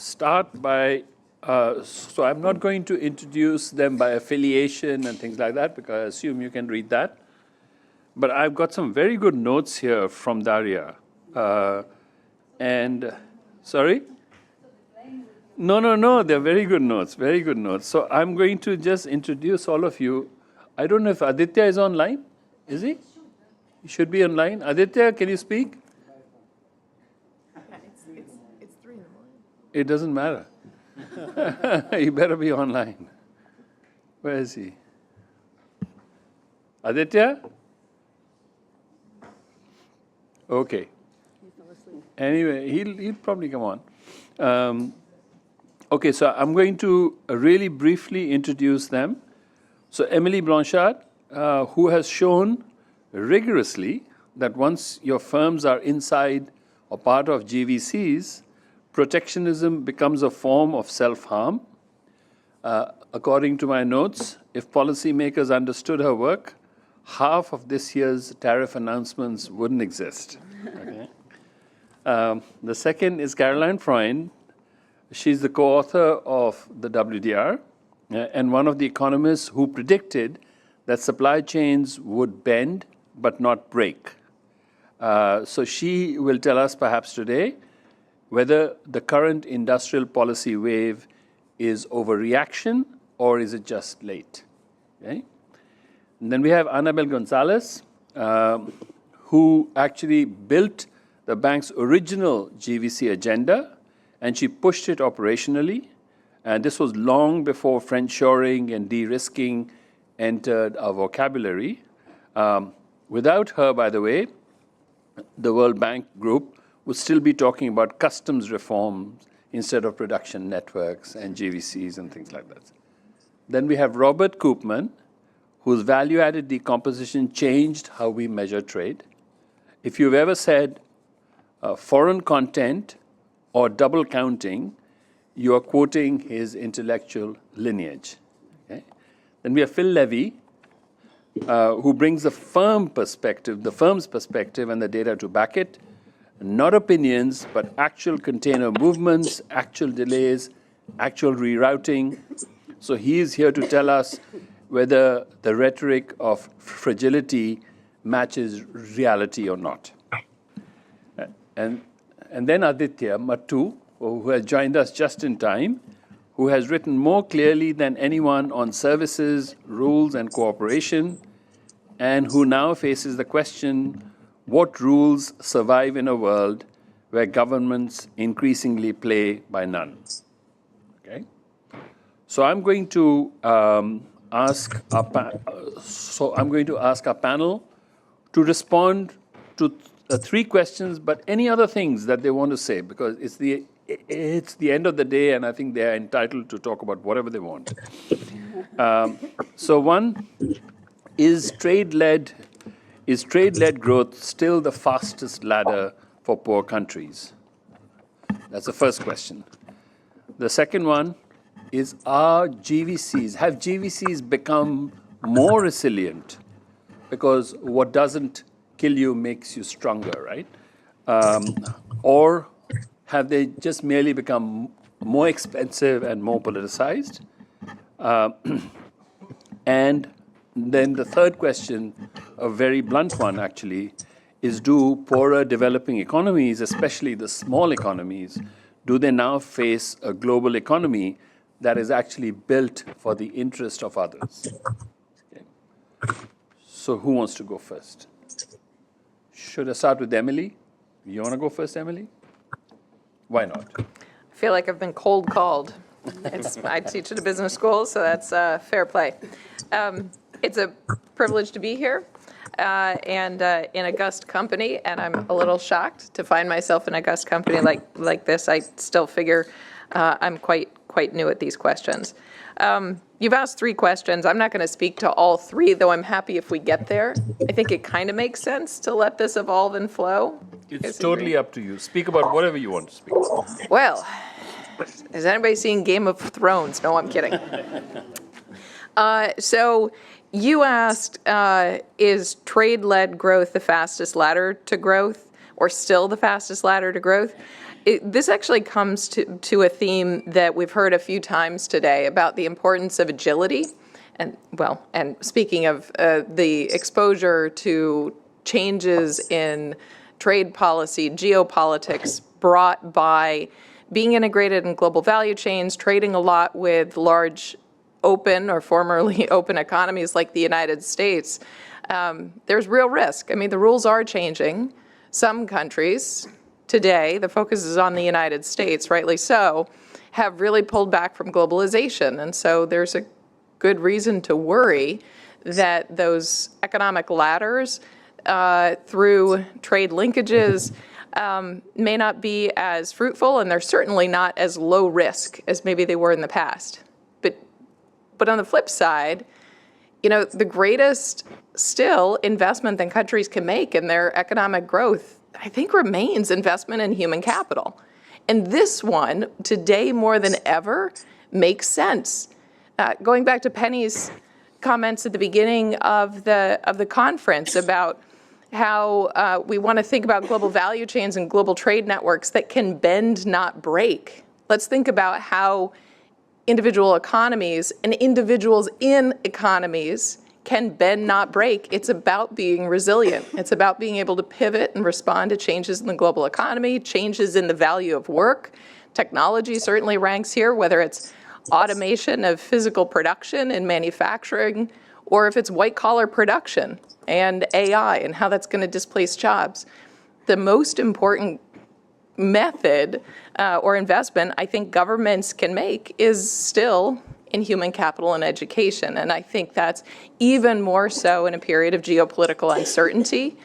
start by, so I'm not going to introduce them by affiliation and things like that, because I assume you can read that. But I've got some very good notes here from Daria. Sorry? No, they're very good notes, very good notes. So I'm going to just introduce all of you. I don't know if Aaditya is online. Is he? He should be online. Aaditya, can you speak? It's 3 in the morning. It doesn't matter. You better be online. Where is he? Aaditya? Okay. Anyway, he'll probably come on. Okay, so I'm going to really briefly introduce them. So Emily Blanchard, who has shown rigorously that once your firms are inside or part of GVCs, protectionism becomes a form of self-harm. According to my notes, if policymakers understood her work, half of this year's tariff announcements wouldn't exist. Okay. The second is Caroline Freund. She's the co-author of the WDR and one of the economists who predicted that supply chains would bend but not break. So she will tell us perhaps today whether the current industrial policy wave is overreaction or is it just late. Okay? And then we have Anabel Gonzalez, who actually built the bank's original GVC agenda, and she pushed it operationally. And this was long before friendshoring and de-risking entered our vocabulary. Without her, by the way, the World Bank Group would still be talking about customs reforms instead of production networks and GVCs and things like that. Then we have Robert Koopman, whose value-added decomposition changed how we measure trade. If you've ever said foreign content or double counting, you are quoting his intellectual lineage. Okay? Then we have Phil Levy, who brings the firm's perspective and the data to back it. Not opinions, but actual container movements, actual delays, actual rerouting. So he is here to tell us whether the rhetoric of fragility matches reality or not. And then Aaditya, Mattoo, who has joined us just in time, who has written more clearly than anyone on services, rules, and cooperation, and who now faces the question, what rules survive in a world where governments increasingly play by none? Okay? So I'm going to ask our panel to respond to 3 questions, but any other things that they want to say, because it's the end of the day, and I think they're entitled to talk about whatever they want. So one, is trade-led growth still the fastest ladder for poor countries? That's the first question. The second one is, have GVCs become more resilient? Because what doesn't kill you makes you stronger, right? Or have they just merely become more expensive and more politicized? And then the third question, a very blunt one actually, is do poorer developing economies, especially the small economies, do they now face a global economy that is actually built for the interest of others? Okay. So who wants to go first? Should I start with Emily? You want to go first, Emily? Why not? I feel like I've been cold called. I teach at a business school, so that's fair play. It's a privilege to be here and in a Gust company, and I'm a little shocked to find myself in a Gust company like this. I still figure I'm quite new at these questions. You've asked 3 questions. I'm not going to speak to all 3, though I'm happy if we get there. I think it kind of makes sense to let this evolve and flow. It's totally up to you. Speak about whatever you want to speak about. Well, has anybody seen Game of Thrones? No, I'm kidding. So you asked, is trade-led growth the fastest ladder to growth? or still the fastest ladder to growth. This actually comes to a theme that we've heard a few times today about the importance of agility. And speaking of the exposure to changes in trade policy, geopolitics brought by being integrated in global value chains, trading a lot with large open or formerly open economies like the United States, there's real risk. I mean, the rules are changing. Some countries today, the focus is on the United States, rightly so, have really pulled back from globalization. And so there's a good reason to worry that those economic ladders through trade linkages may not be as fruitful, and they're certainly not as low risk as maybe they were in the past. But on the flip side, the greatest still investment that countries can make in their economic growth, I think, remains investment in human capital. And this one, today more than ever, makes sense. Going back to Penny's comments at the beginning of the conference about how we want to think about global value chains and global trade networks that can bend, not break. Let's think about how individual economies and individuals in economies can bend, not break. It's about being resilient. It's about being able to pivot and respond to changes in the global economy, changes in the value of work. Technology certainly ranks here, whether it's automation of physical production and manufacturing, or if it's white-collar production and AI and how that's going to displace jobs. The most important method or investment I think governments can make is still in human capital and education. And I think that's even more so in a period of geopolitical uncertainty,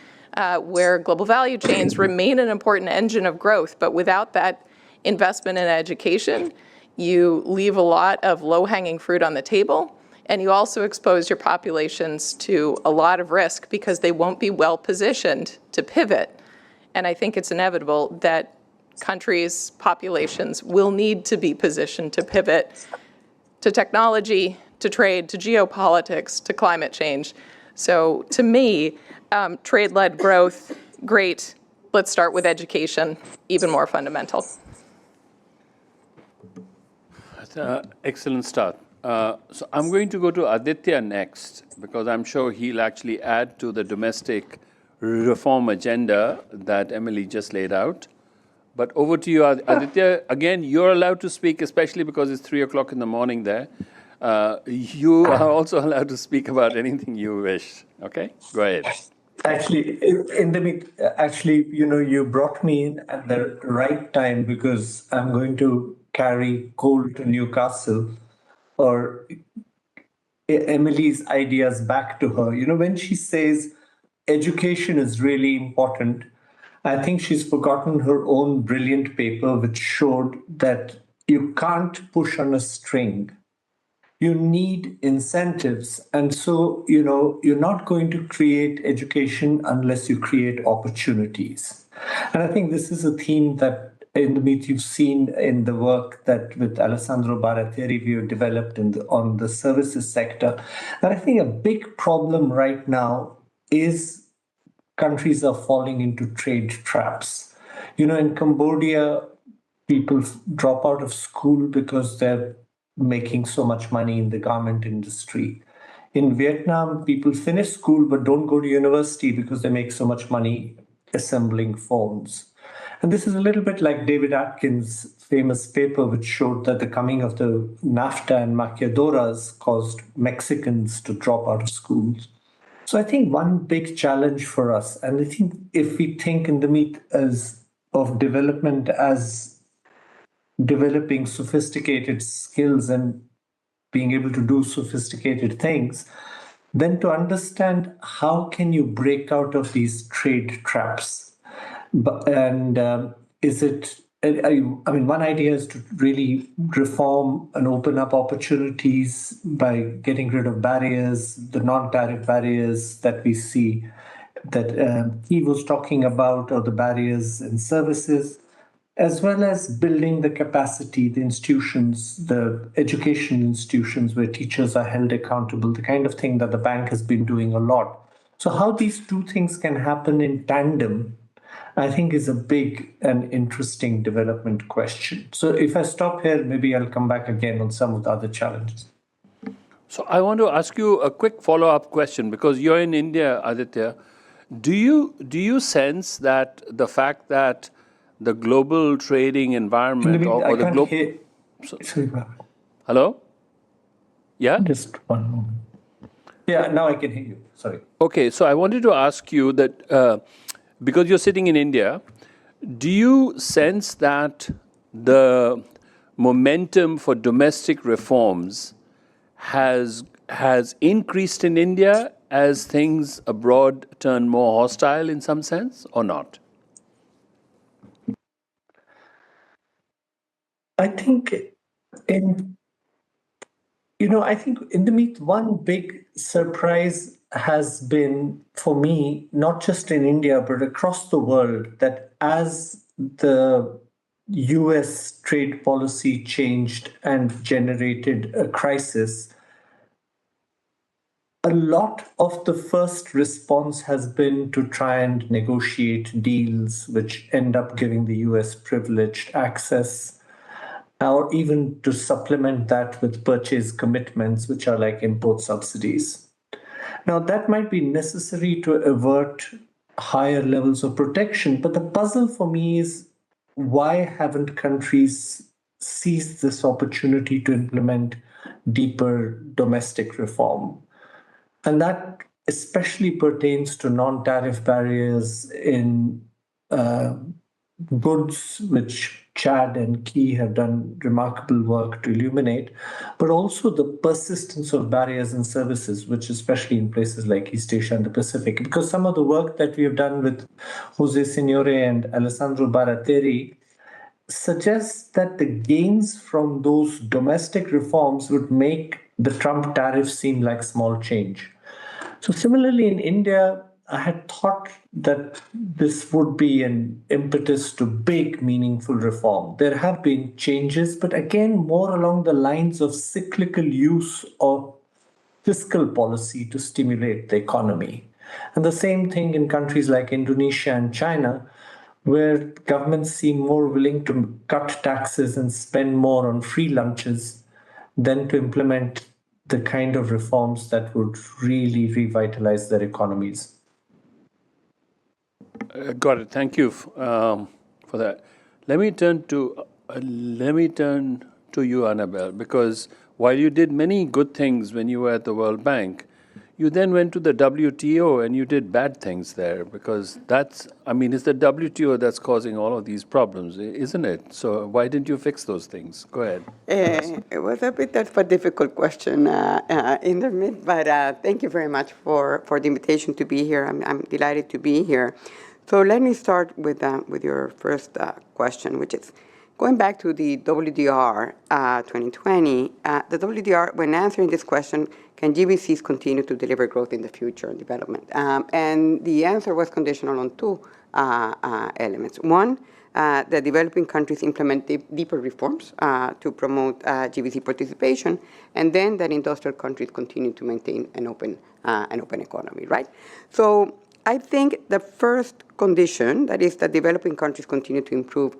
where global value chains remain an important engine of growth. But without that investment in education, you leave a lot of low-hanging fruit on the table, and you also expose your populations to a lot of risk because they won't be well-positioned to pivot. And I think it's inevitable that countries' populations will need to be positioned to pivot to technology, to trade, to geopolitics, to climate change. So to me, trade-led growth, great. Let's start with education, even more fundamental. Excellent start. So I'm going to go to Aaditya next, because I'm sure he'll actually add to the domestic reform agenda that Emily just laid out. But over to you, Aaditya. Again, you're allowed to speak, especially because it's 3 o'clock in the morning there. You are also allowed to speak about anything you wish. Okay? Go ahead. Actually, you brought me in at the right time, because I'm going to carry coal to Newcastle, or Emily's ideas back to her. When she says education is really important, I think she's forgotten her own brilliant paper, which showed that you can't push on a string. You need incentives. And so, you're not going to create education unless you create opportunities. And I think this is a theme that in the meet you've seen in the work that with Alessandro Baratieri we have developed on the services sector. And I think a big problem right now is countries are falling into trade traps. In Cambodia, people drop out of school because they're making so much money in the garment industry. In Vietnam, people finish school but don't go to university because they make so much money assembling phones. And this is a little bit like David Atkins' famous paper, which showed that the coming of the NAFTA and maquiladoras caused Mexicans to drop out of schools. So I think one big challenge for us, and I think if we think in the meet of development as developing sophisticated skills and being able to do sophisticated things, then to understand how can you break out of these trade traps. And one idea is to really reform and open up opportunities by getting rid of barriers, the non-tariff barriers that we see that he was talking about, or the barriers in services, as well as building the capacity, the institutions, the education institutions where teachers are held accountable, the kind of thing that the bank has been doing a lot. So how these two things can happen in tandem, I think is a big and interesting development question. So if I stop here, maybe I'll come back again on some of the other challenges. So I want to ask you a quick follow-up question because you're in India, Aditya. Do you sense that the fact that the global trading environment or the can't global hear. Sorry, Bharat. Hello? Yeah? Just one moment. Yeah, now I can hear you. Sorry. Okay, so I wanted to ask you that because you're sitting in India, do you sense that the momentum for domestic reforms has increased in India as things abroad turn more hostile in some sense, or not? I think in I think in the meet one big surprise has been for me, not just in India, but across the world, that as the US trade policy changed and generated a crisis, a lot of the first response has been to try and negotiate deals which end up giving the US privileged access, or even to supplement that with purchase commitments, which are like import subsidies. Now, that might be necessary to avert higher levels of protection, but the puzzle for me is why haven't countries seized this opportunity to implement deeper domestic reform? And that especially pertains to non-tariff barriers in goods, which Chad and Key have done remarkable work to illuminate, but also the persistence of barriers in services, which especially in places like East Asia and the Pacific. Because some of the work that we have done with Jose Signore and Alessandro Barateri suggests that the gains from those domestic reforms would make the Trump tariff seem like small change. So similarly in India, I had thought that this would be an impetus to big, meaningful reform. There have been changes, but again, more along the lines of cyclical use of fiscal policy to stimulate the economy. And the same thing in countries like Indonesia and China, where governments seem more willing to cut taxes and spend more on free lunches than to implement the kind of reforms that would really revitalize their economies. Got it. Thank you for that. Let me turn to you, Anabel, because while you did many good things when you were at the World Bank, you then went to the WTO and you did bad things there because it's the WTO that's causing all of these problems, isn't it? So why didn't you fix those things? Go ahead. It was a bit of a difficult question in the mid, but thank you very much for the invitation to be here. I'm delighted to be here. So let me start with your first question, which is going back to the WDR 2020. The WDR, when answering this question, can GVCs continue to deliver growth in the future and development? And the answer was conditional on two elements. One, that developing countries implement deeper reforms to promote GVC participation, and then that industrial countries continue to maintain an open economy, right? So I think the first condition, that is that developing countries continue to improve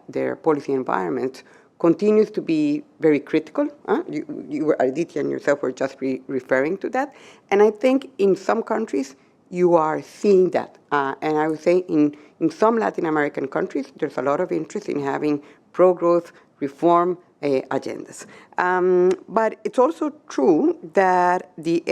their policy environment, continues to be very critical. You were, Aaditya and yourself were just referring to that. And I think in some countries, you are seeing that. And I would say in some Latin American countries, there's a lot of interest in having pro-growth reform agendas. But it's also true that the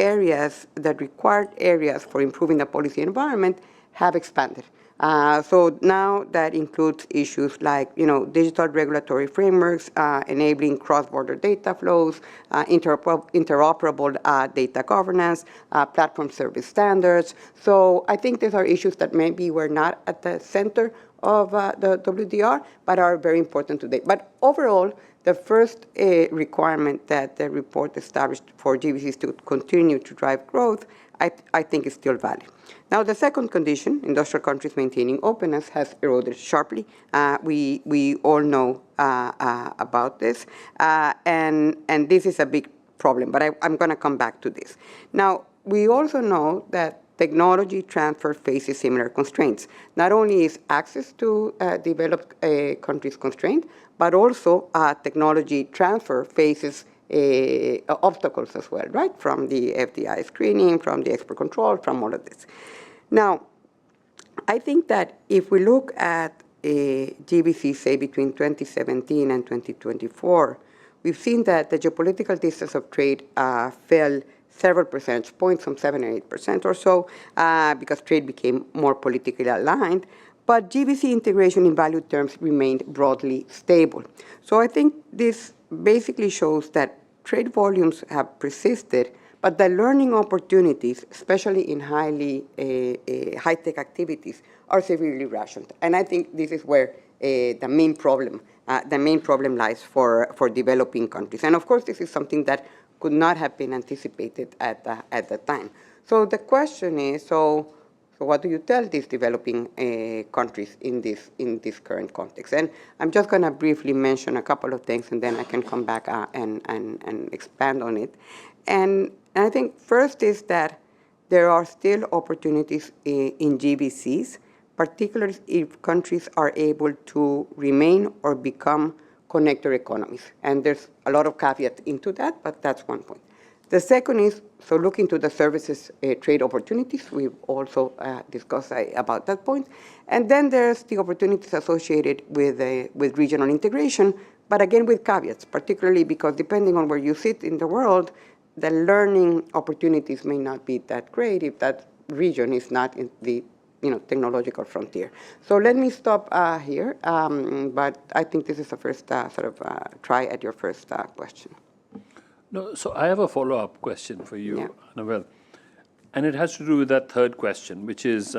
required areas for improving the policy environment have expanded. So now that includes issues like, digital regulatory frameworks, enabling cross-border data flows, interoperable data governance, platform service standards. So I think these are issues that maybe were not at the center of the WDR, but are very important today. But overall, the first requirement that the report established for GVCs to continue to drive growth, I think is still valid. Now, the second condition, industrial countries maintaining openness, has eroded sharply. We all know about this, and this is a big problem, but I'm going to come back to this. Now, we also know that technology transfer faces similar constraints. Not only is access to developed countries constrained, but also technology transfer faces obstacles as well, right? From the FDI screening, from the export control, from all of this. Now, I think that if we look at GVC, say, between 2017 and 2024, we've seen that the geopolitical distance of trade fell several percentage points, from 7 or 8% or so, because trade became more politically aligned. But GVC integration in value terms remained broadly stable. So I think this basically shows that trade volumes have persisted, but the learning opportunities, especially in highly high-tech activities, are severely rationed. And I think this is where the main problem lies for developing countries. And of course, this is something that could not have been anticipated at the time. So the question is, so what do you tell these developing countries in this current context? And I'm just going to briefly mention a couple of things, and then I can come back and expand on it. And I think first is that there are still opportunities in GVCs, particularly if countries are able to remain or become connector economies. And there's a lot of caveat into that, but that's one point. The second is, so looking to the services trade opportunities. We've also discussed about that point. And then there's the opportunities associated with regional integration, but again with caveats, particularly because depending on where you sit in the world, the learning opportunities may not be that great if that region is not in the technological frontier. So let me stop here, but I think this is the first try at your first question. No, so I have a follow-up question for you, Yeah. Anabel, and it has to do with that third question, which is,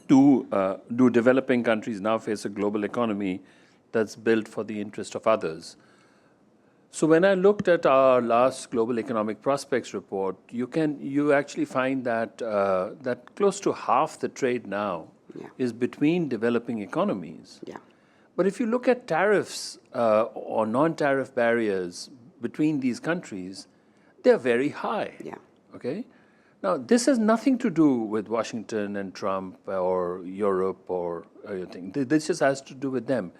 do developing countries now face a global economy that's built for the interest of others? So when I looked at our last Global Economic Prospects report, you actually find that that close to half the trade now is between developing economies. Yeah. But if you look at tariffs or non-tariff barriers between these countries, they're very high. Yeah. Okay? Now, this has nothing to do with Washington and Trump or Europe or anything. This just has to do with them.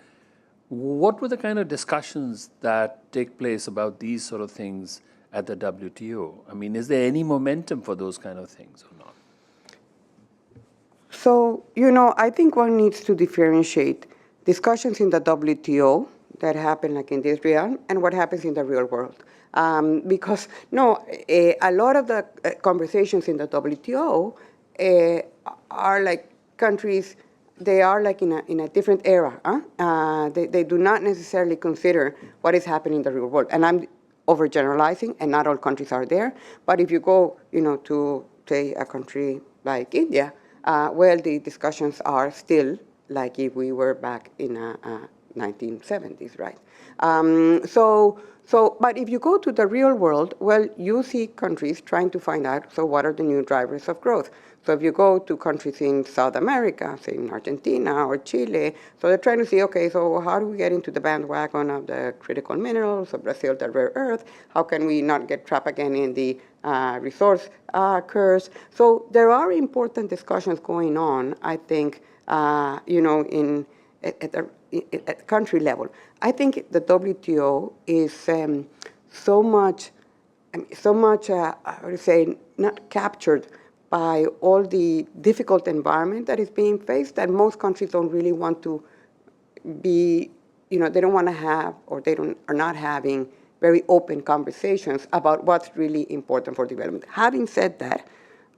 What were the kind of discussions that take place about these sort of things at the WTO? I mean, is there any momentum for those kind of things or not? So, I think one needs to differentiate discussions in the WTO that happen like in this realm and what happens in the real world. Because, a lot of the conversations in the WTO are like countries. They are like in a different era. They do not necessarily consider what is happening in the real world. And I'm overgeneralizing, and not all countries are there. But if you go, to say a country like India, well, the discussions are still like if we were back in 1970s, right? But if you go to the real world, well, you see countries trying to find out, so what are the new drivers of growth? So if you go to countries in South America, say in Argentina or Chile, so they're trying to see, okay, so how do we get into the bandwagon of the critical minerals, of Brazil, the rare earth? How can we not get trapped again in the resource curse? So there are important discussions going on, I think, at country level. I think the WTO is so much, I would say, not captured by all the difficult environment that is being faced, that most countries don't really want to be, they don't want to have, or are not having very open conversations about what's really important for development. Having said that,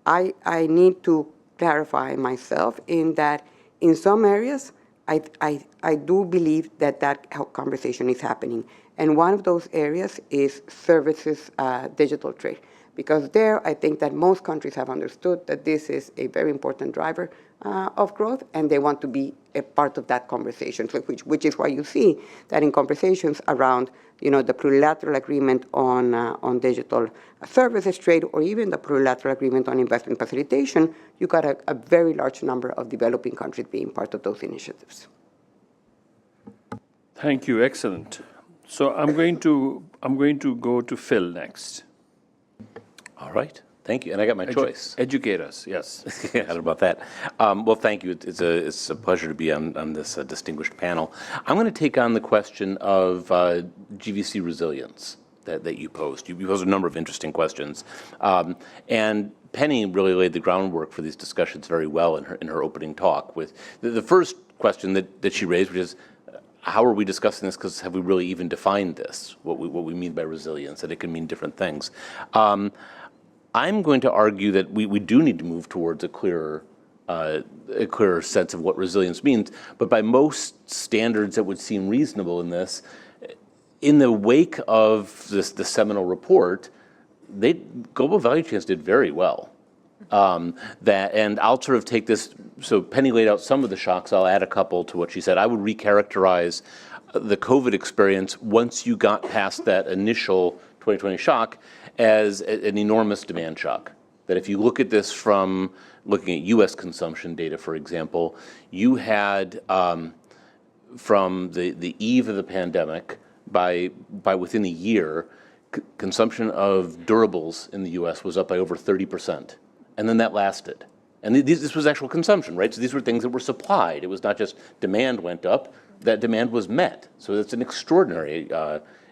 I need to clarify myself in that in some areas, I do believe that conversation is happening. And one of those areas is services digital trade. Because there, I think that most countries have understood that this is a very important driver of growth, and they want to be a part of that conversation, which is why you see that in conversations around the plurilateral agreement on digital services trade, or even the plurilateral agreement on investment facilitation, you got a very large number of developing countries being part of those initiatives. Thank you. Excellent. So I'm going to go to Phil next. All right. Thank you, and I got my choice. Educate us, yes. Yeah, I don't know about that. Well, thank you. It's a pleasure to be on this distinguished panel. I'm going to take on the question of GVC resilience that you posed. You posed a number of interesting questions, and Penny really laid the groundwork for these discussions very well in her opening talk. With the first question that she raised, which is, how are we discussing this? Because have we really even defined this? What we mean by resilience, that it can mean different things. I'm going to argue that we do need to move towards a clearer sense of what resilience means. But by most standards that would seem reasonable in this, in the wake of the seminal report, global value chains did very well. And I'll sort of take this. So Penny laid out some of the shocks. I'll add a couple to what she said. I would recharacterize the COVID experience once you got past that initial 2020 shock as an enormous demand shock. That if you look at this from looking at U.S. consumption data, for example, you had from the eve of the pandemic, by within a year, consumption of durables in the U.S. was up by over 30%, and then that lasted. And this was actual consumption, right? So these were things that were supplied. It was not just demand went up; that demand was met. So it's an extraordinary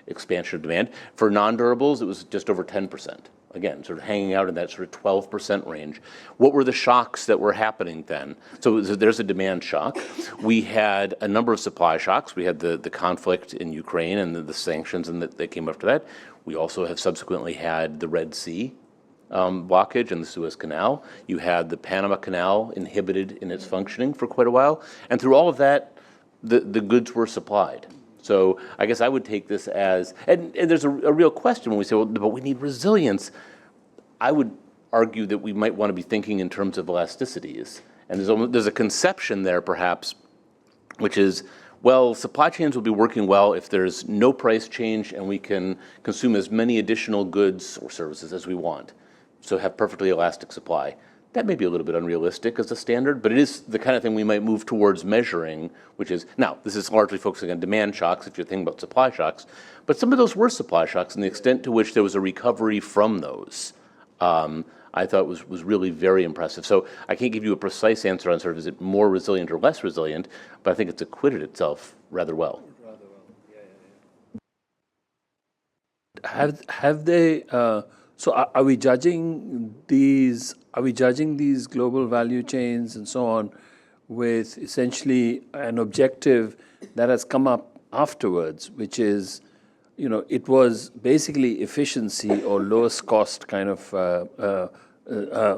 expansion of demand. For non-durables, it was just over 10%. Again, sort of hanging out in that sort of 12% range. What were the shocks that were happening then? So there's a demand shock. We had a number of supply shocks. We had the conflict in Ukraine and the sanctions and that came after that. We also have subsequently had the Red Sea blockage and the Suez Canal. You had the Panama Canal inhibited in its functioning for quite a while. And through all of that, the goods were supplied. So I guess I would take this as, and there's a real question when we say, well, but we need resilience. I would argue that we might want to be thinking in terms of elasticities. And there's a conception there, perhaps, which is, well, supply chains will be working well if there's no price change and we can consume as many additional goods or services as we want. So have perfectly elastic supply. That may be a little bit unrealistic as a standard, but it is the kind of thing we might move towards measuring, which is, now, this is largely focusing on demand shocks if you're thinking about supply shocks, but some of those were supply shocks, and the extent to which there was a recovery from those, I thought was really very impressive. So I can't give you a precise answer on sort of is it more resilient or less resilient, but I think it's acquitted itself rather well. Have they? So are we judging these? Are we judging these global value chains and so on with essentially an objective that has come up afterwards, which is, it was basically efficiency or lowest cost kind of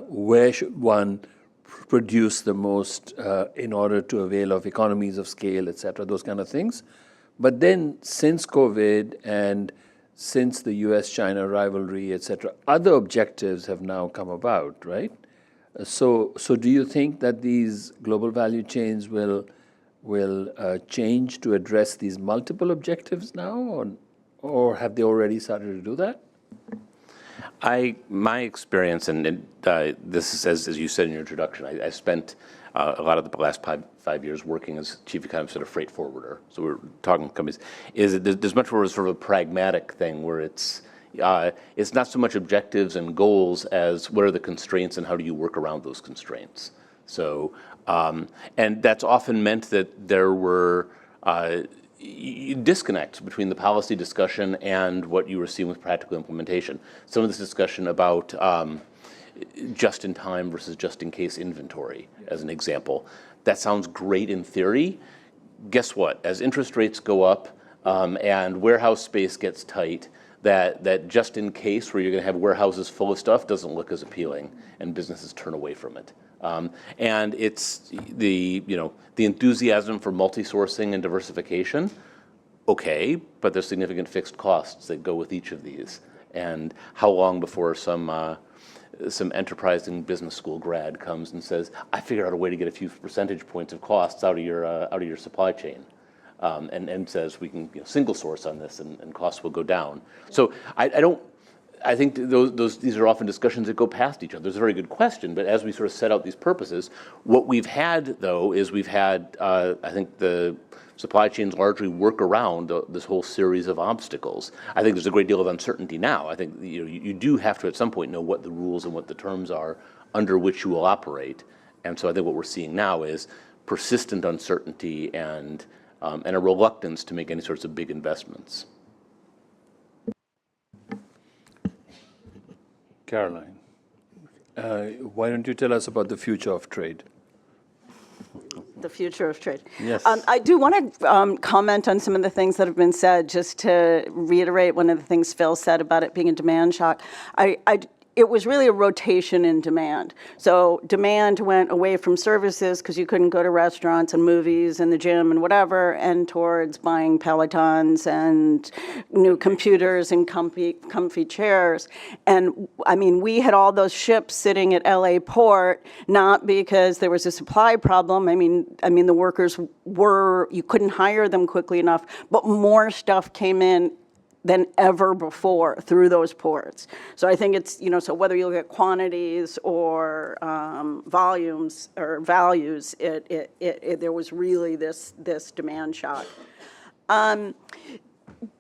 where should one produce the most in order to avail of economies of scale, et cetera, those kind of things. But then since COVID and since the U.S.-China rivalry, et cetera, other objectives have now come about, right? So do you think that these global value chains will change to address these multiple objectives now, or have they already started to do that? My experience, and this is, as you said in your introduction, I spent a lot of the last five years working as chief economist at a freight forwarder. So we're talking companies. Is that there's much more sort of a pragmatic thing where it's not so much objectives and goals as what are the constraints and how do you work around those constraints. So and that's often meant that there were disconnects between the policy discussion and what you were seeing with practical implementation. Some of this discussion about just-in-time versus just-in-case inventory, as an example. That sounds great in theory. Guess what? As interest rates go up and warehouse space gets tight, that just-in-case where you're going to have warehouses full of stuff doesn't look as appealing, and businesses turn away from it. And it's the enthusiasm for multi-sourcing and diversification. Okay, but there's significant fixed costs that go with each of these. And how long before some enterprising business school grad comes and says, I figured out a way to get a few percentage points of costs out of your supply chain, and says we can single source on this and costs will go down. So I I think these are often discussions that go past each other. It's a very good question, but as we sort of set out these purposes, what we've had, though, is we've had, I think, the supply chains largely work around this whole series of obstacles. I think there's a great deal of uncertainty now. I think you do have to, at some point, know what the rules and what the terms are under which you will operate. And so I think what we're seeing now is persistent uncertainty and a reluctance to make any sorts of big investments. Caroline, why don't you tell us about the future of trade? The future of trade. Yes. I do want to comment on some of the things that have been said, just to reiterate one of the things Phil said about it being a demand shock. It was really a rotation in demand. So demand went away from services because you couldn't go to restaurants and movies and the gym and whatever, and towards buying Pelotons and new computers and comfy chairs. And I mean, we had all those ships sitting at LA port, not because there was a supply problem. I mean, the workers you couldn't hire them quickly enough, but more stuff came in than ever before through those ports. So I think it's, so whether you look at quantities or volumes or values, there was really this demand shock.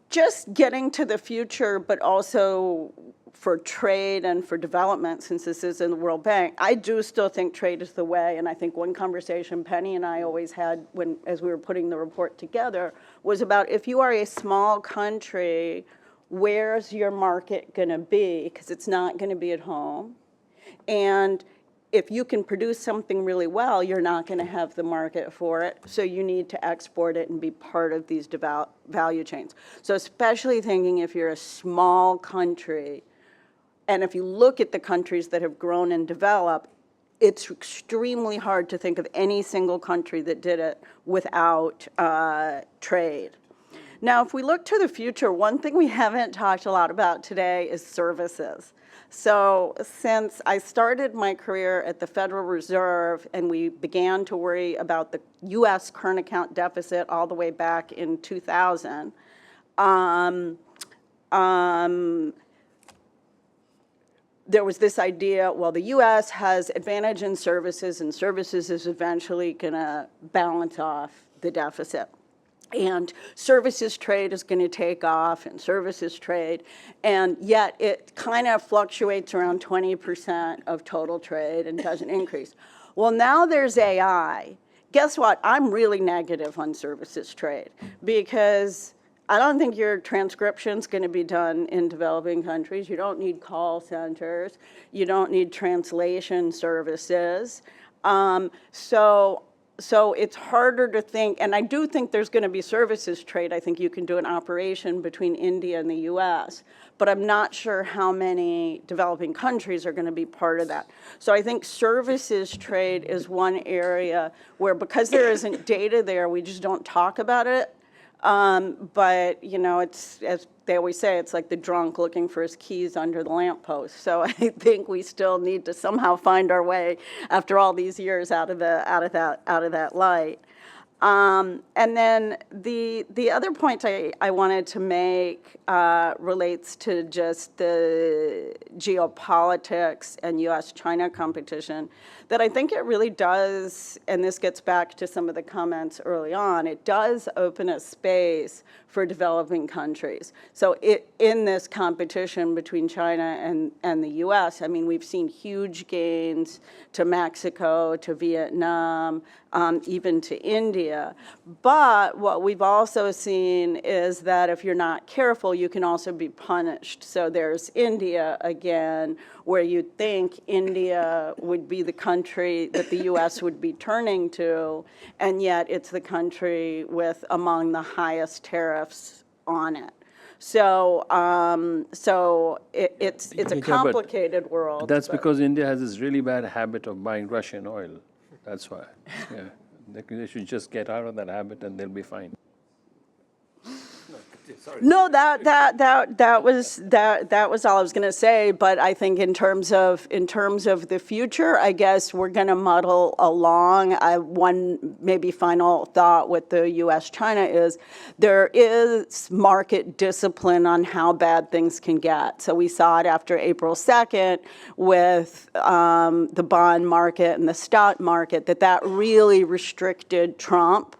Just getting to the future, but also for trade and for development, since this is in the World Bank, I do still think trade is the way. And I think one conversation Penny and I always had as we were putting the report together was about, if you are a small country, where's your market going to be? Because it's not going to be at home. And if you can produce something really well, you're not going to have the market for it. So you need to export it and be part of these value chains. So especially thinking if you're a small country, and if you look at the countries that have grown and developed, it's extremely hard to think of any single country that did it without trade. Now, if we look to the future, one thing we haven't talked a lot about today is services. So since I started my career at the Federal Reserve and we began to worry about the U.S. current account deficit all the way back in 2000, there was this idea, well, the U.S. has advantage in services, and services is eventually going to balance off the deficit. And services trade is going to take off, and services trade, and yet it kind of fluctuates around 20% of total trade and doesn't increase. Well, now there's AI. Guess what? I'm really negative on services trade because I don't think your transcription's going to be done in developing countries. You don't need call centers. You don't need translation services. So it's harder to think, and I do think there's going to be services trade. I think you can do an operation between India and the U.S., but I'm not sure how many developing countries are going to be part of that. So I think services trade is one area where, because there isn't data there, we just don't talk about it. But, it's, as they always say, it's like the drunk looking for his keys under the lamppost. So I think we still need to somehow find our way after all these years out of that light. And then the other point I wanted to make relates to just the geopolitics and U.S.-China competition, that I think it really does, and this gets back to some of the comments early on, it does open a space for developing countries. So in this competition between China and the U.S., I mean, we've seen huge gains to Mexico, to Vietnam, even to India. But what we've also seen is that if you're not careful, you can also be punished. So there's India again, where you'd think India would be the country that the U.S. would be turning to, and yet it's the country with among the highest tariffs on it. So, it's a complicated world. That's because India has this really bad habit of buying Russian oil. That's why. Yeah. They should just get out of that habit and they'll be fine. No, that was all I was going to say. But I think in terms of the future, I guess we're going to muddle along. One maybe final thought with the U.S.-China is there is market discipline on how bad things can get. So we saw it after April 2nd with the bond market and the stock market that really restricted Trump.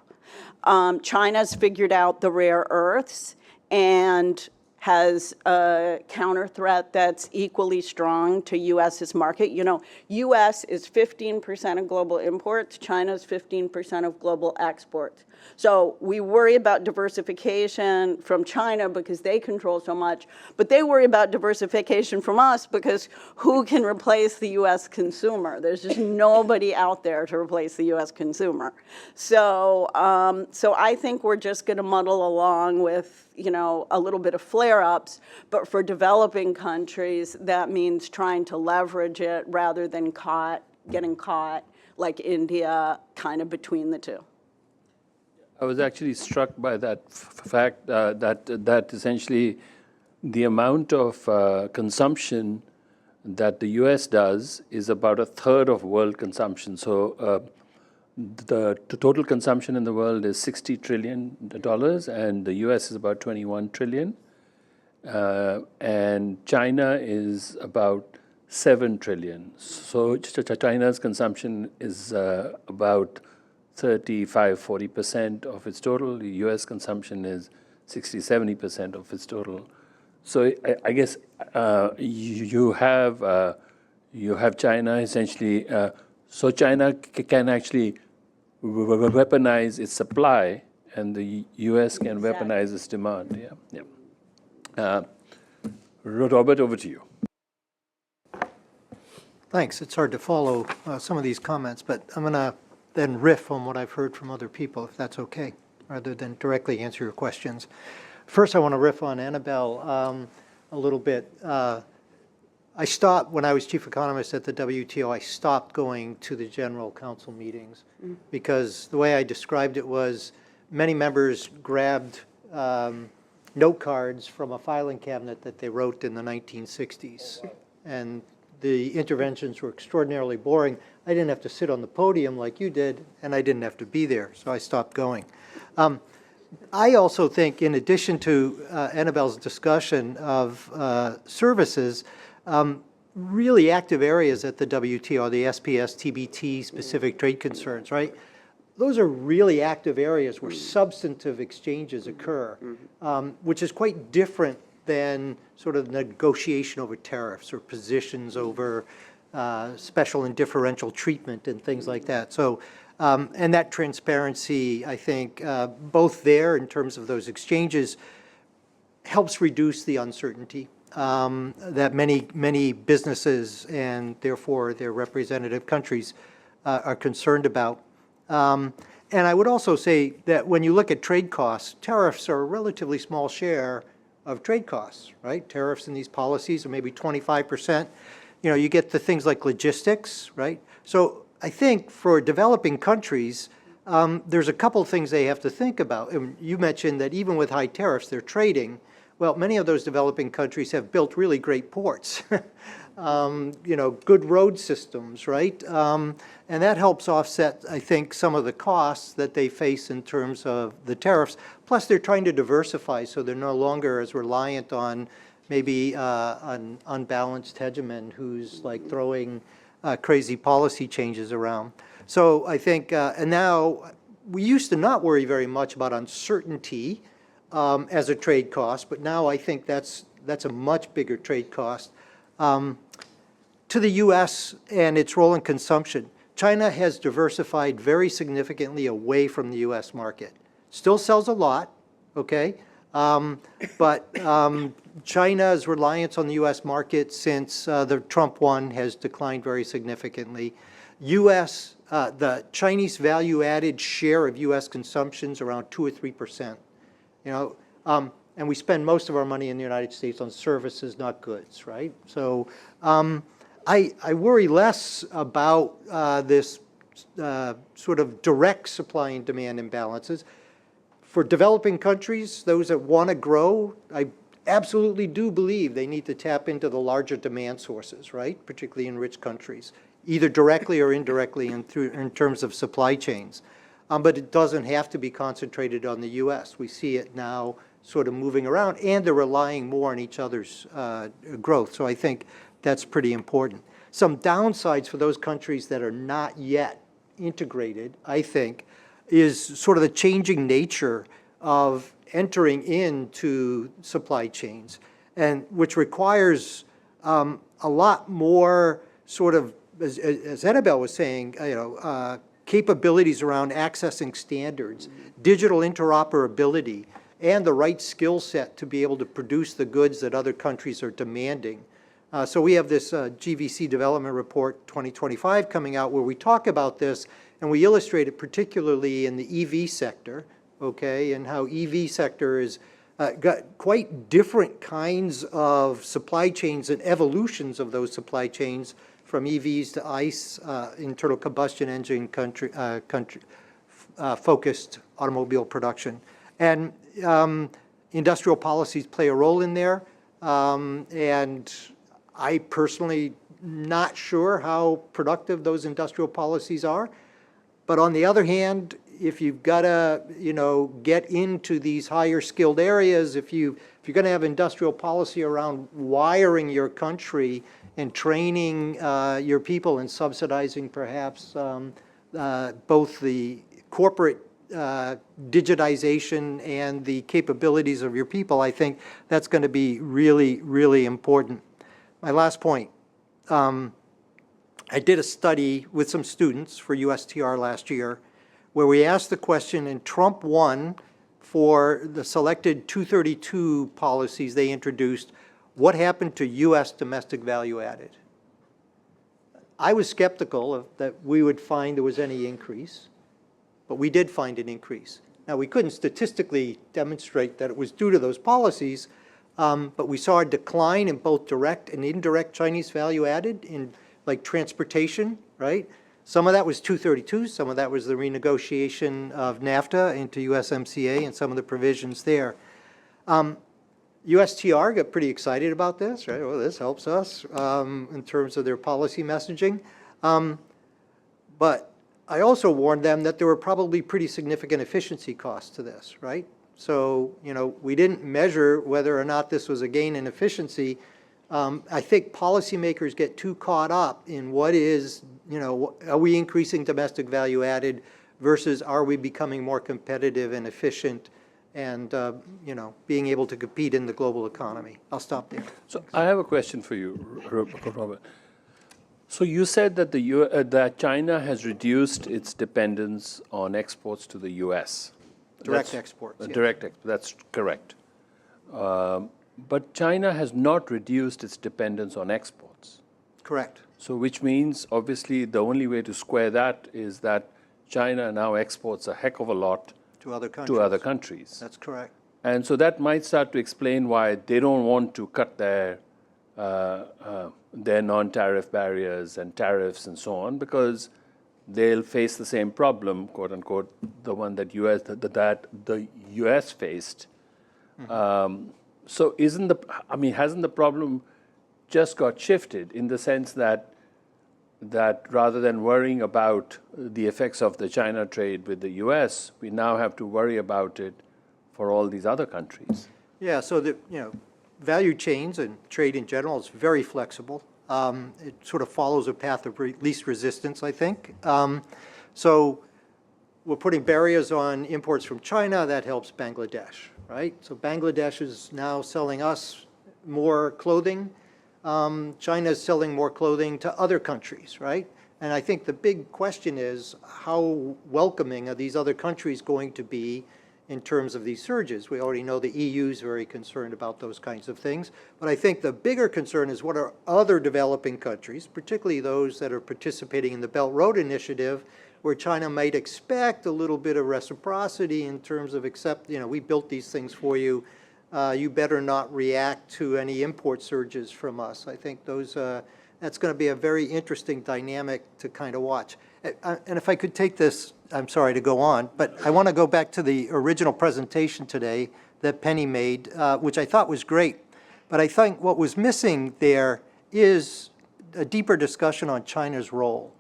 China's figured out the rare earths and has a counter threat that's equally strong to U.S.'s market. You know, U.S. is 15% of global imports. China's 15% of global exports. So we worry about diversification from China because they control so much, but they worry about diversification from us because who can replace the U.S. consumer? There's just nobody out there to replace the U.S. consumer. So I think we're just going to muddle along with, you know, a little bit of flare-ups, but for developing countries, that means trying to leverage it rather than getting caught like India, kind of between the two. I was actually struck by that fact that essentially the amount of consumption that the U.S. does is about a third of world consumption. So the total consumption in the world is $60 trillion, and the U.S. is about $21 trillion, and China is about $7 trillion. So China's consumption is about 35–40% of its total. The U.S. consumption is 60–70% of its total. So I guess you have China essentially. So China can actually weaponize its supply, and the U.S. can weaponize its demand. Yeah. Robert, over to you. Thanks. It's hard to follow some of these comments, but I'm going to then riff on what I've heard from other people, if that's okay, rather than directly answer your questions. First, I want to riff on Anabel a little bit. I stopped, when I was chief economist at the WTO, I stopped going to the General Council meetings because the way I described it was many members grabbed note cards from a filing cabinet that they wrote in the 1960s. And the interventions were extraordinarily boring. I didn't have to sit on the podium like you did, and I didn't have to be there, so I stopped going. I also think, in addition to Anabel's discussion of services, really active areas at the WTO, the SPS, TBT, specific trade concerns, right? Those are really active areas where substantive exchanges occur, which is quite different than sort of negotiation over tariffs or positions over special and differential treatment and things like that. So, and that transparency, I think, both there in terms of those exchanges helps reduce the uncertainty that many businesses and therefore their representative countries are concerned about. And I would also say that when you look at trade costs, tariffs are a relatively small share of trade costs, right? Tariffs in these policies are maybe 25%. You know, you get the things like logistics, right? So I think for developing countries, there's a couple of things they have to think about. And you mentioned that even with high tariffs, they're trading. Well, many of those developing countries have built really great ports, you know, good road systems, right? And that helps offset, I think, some of the costs that they face in terms of the tariffs. Plus, they're trying to diversify, so they're no longer as reliant on maybe an unbalanced hegemon who's like throwing crazy policy changes around. So I think, and now we used to not worry very much about uncertainty as a trade cost, but now I think that's a much bigger trade cost. To the U.S. and its role in consumption, China has diversified very significantly away from the U.S. market. Still sells a lot, okay? But China's reliance on the U.S. market since the Trump one has declined very significantly. The Chinese value-added share of U.S. consumption is around 2 or 3%. You know, and we spend most of our money in the United States on services, not goods, right? So I worry less about this sort of direct supply and demand imbalances. For developing countries, those that want to grow, I absolutely do believe they need to tap into the larger demand sources, right? Particularly in rich countries, either directly or indirectly in terms of supply chains. But it doesn't have to be concentrated on the U.S. We see it now sort of moving around, and they're relying more on each other's growth. So I think that's pretty important. Some downsides for those countries that are not yet integrated, I think, is sort of the changing nature of entering into supply chains, and which requires a lot more sort of, as Anabel was saying, capabilities around accessing standards, digital interoperability, and the right skill set to be able to produce the goods that other countries are demanding. So we have this GVC development report 2025 coming out where we talk about this, and we illustrate it particularly in the EV sector, okay, and how EV sector is got quite different kinds of supply chains and evolutions of those supply chains, from EVs to ICE, internal combustion engine focused automobile production. And industrial policies play a role in there. And I personally not sure how productive those industrial policies are. But on the other hand, if you've got to, get into these higher skilled areas, if you're going to have industrial policy around wiring your country and training your people and subsidizing perhaps both the corporate digitization and the capabilities of your people, I think that's going to be really, really important. My last point. I did a study with some students for USTR last year where we asked the question, and Trump won for the selected 232 policies they introduced, what happened to U.S. domestic value added? I was skeptical that we would find there was any increase, but we did find an increase. Now, we couldn't statistically demonstrate that it was due to those policies, but we saw a decline in both direct and indirect Chinese value added in like transportation, right? Some of that was 232, some of that was the renegotiation of NAFTA into USMCA and some of the provisions there. USTR got pretty excited about this, right? Well, this helps us in terms of their policy messaging. But I also warned them that there were probably pretty significant efficiency costs to this, right? So, we didn't measure whether or not this was a gain in efficiency. I think policymakers get too caught up in what is, are we increasing domestic value added versus are we becoming more competitive and efficient and, being able to compete in the global economy. I'll stop there. So I have a question for you, Robert. So you said that that China has reduced its dependence on exports to the U.S. Direct exports. Yes. Direct exports, that's correct. But China has not reduced its dependence on exports. Correct. So which means, obviously, the only way to square that is that China now exports a heck of a lot To other countries. That's correct. And so that might start to explain why they don't want to cut their non-tariff barriers and tariffs and so on, because they'll face the same problem, quote unquote, the one that the U.S. faced. Mm-hmm. So hasn't the problem just got shifted in the sense that rather than worrying about the effects of the China trade with the U.S., we now have to worry about it for all these other countries? Yeah, so the value chains and trade in general is very flexible. It sort of follows a path of least resistance, I think. So we're putting barriers on imports from China. That helps Bangladesh, right? So Bangladesh is now selling us more clothing. China is selling more clothing to other countries, right? And I think the big question is how welcoming are these other countries going to be in terms of these surges? We already know the EU is very concerned about those kinds of things. But I think the bigger concern is what are other developing countries, particularly those that are participating in the Belt Road Initiative, where China might expect a little bit of reciprocity in terms of we built these things for you. You better not react to any import surges from us. I think those, That's going to be a very interesting dynamic to kind of watch. And if I could take this, I'm sorry to go on, but I want to go back to the original presentation today that Penny made, which I thought was great. But I think what was missing there is a deeper discussion on China's role.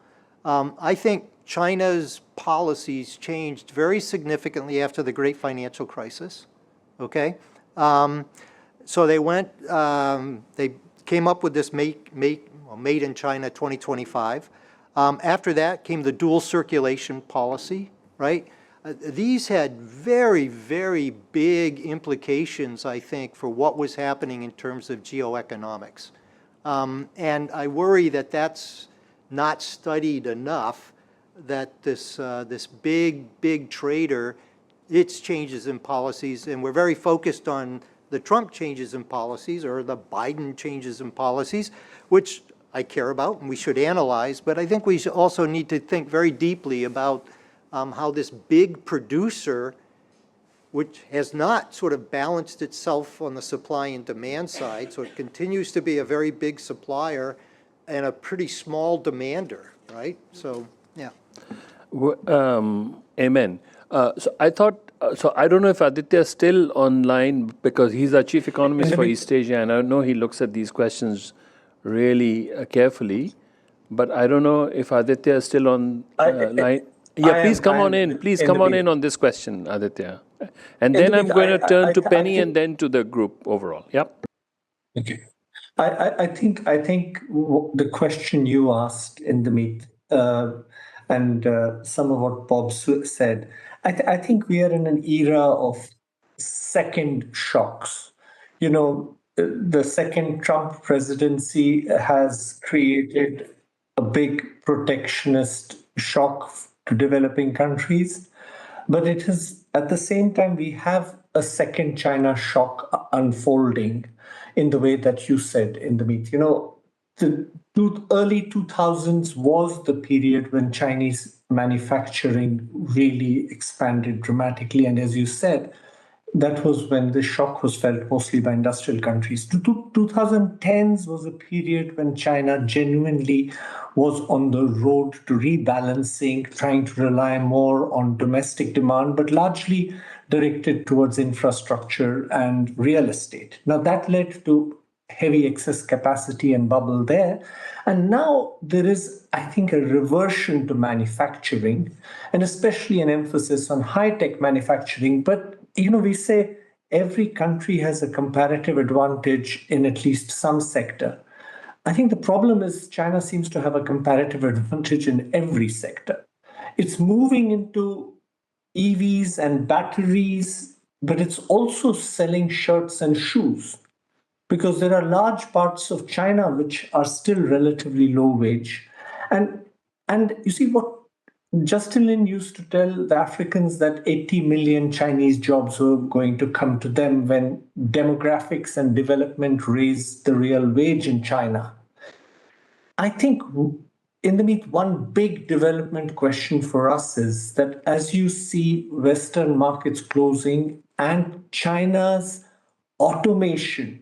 I think China's policies changed very significantly after the great financial crisis, okay? So they went, they came up with this Made in China 2025. After that came the dual circulation policy, right? These had very, very big implications, I think, for what was happening in terms of geoeconomics. And I worry that that's not studied enough, that this big trader, its changes in policies, and we're very focused on the Trump changes in policies or the Biden changes in policies, which I care about and we should analyze, but I think we should also need to think very deeply about how this big producer, which has not sort of balanced itself on the supply and demand side, so it continues to be a very big supplier and a pretty small demander, right? So, yeah. Amen. So I thought, so I don't know if Aaditya is still online because he's our chief economist for East Asia, and I know he looks at these questions really carefully, but I don't know if Aaditya is still on line. Yeah, please come on in. Please come on in on this question, Aaditya. And then I'm going to turn to Penny and then to the group overall. Yep. Okay. I think the question you asked in the meet and some of what Bob said, I think we are in an era of second shocks. You know, the second Trump presidency has created a big protectionist shock to developing countries, but it is at the same time we have a second China shock unfolding in the way that you said in the meet. You know, the early 2000s was the period when Chinese manufacturing really expanded dramatically, and as you said, that was when the shock was felt mostly by industrial countries. 2010s was a period when China genuinely was on the road to rebalancing, trying to rely more on domestic demand, but largely directed towards infrastructure and real estate. Now that led to heavy excess capacity and bubble there. And now there is, I think, a reversion to manufacturing, and especially an emphasis on high-tech manufacturing. But you know, we say every country has a comparative advantage in at least some sector. I think the problem is China seems to have a comparative advantage in every sector. It's moving into EVs and batteries, but it's also selling shirts and shoes, because there are large parts of China which are still relatively low wage. And you see what Justin Lin used to tell the Africans, that 80 million Chinese jobs were going to come to them when demographics and development raised the real wage in China. I think in the meet, one big development question for us is that as you see Western markets closing and China's automation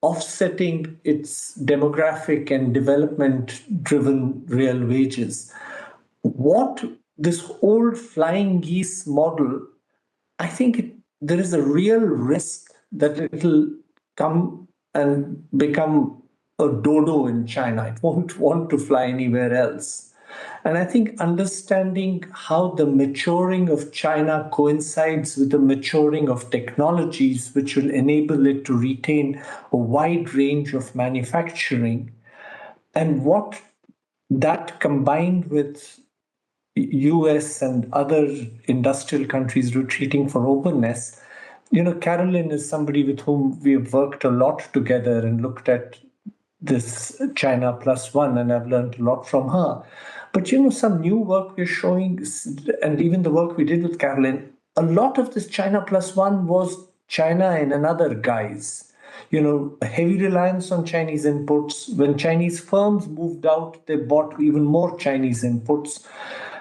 offsetting its demographic and development-driven real wages, what this old flying geese model, I think there is a real risk that it'll come and become a dodo in China. It won't want to fly anywhere else. And I think understanding how the maturing of China coincides with the maturing of technologies, which will enable it to retain a wide range of manufacturing, and what that combined with US and other industrial countries retreating for openness. You know, Carolyn is somebody with whom we have worked a lot together and looked at this China +1, and I've learned a lot from her. But you know, some new work we're showing, and even the work we did with Carolyn, a lot of this China +1 was China in another guise. You know, a heavy reliance on Chinese imports. When Chinese firms moved out, they bought even more Chinese inputs.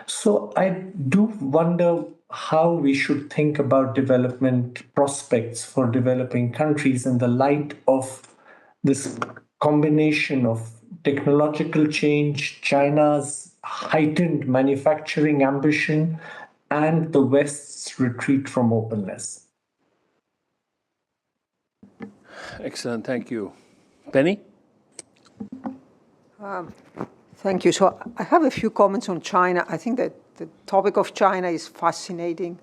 So I do wonder how we should think about development prospects for developing countries in the light of this combination of technological change, China's heightened manufacturing ambition, and the West's retreat from openness. Excellent, thank you. Penny? Thank you. So I have a few comments on China. I think that the topic of China is fascinating.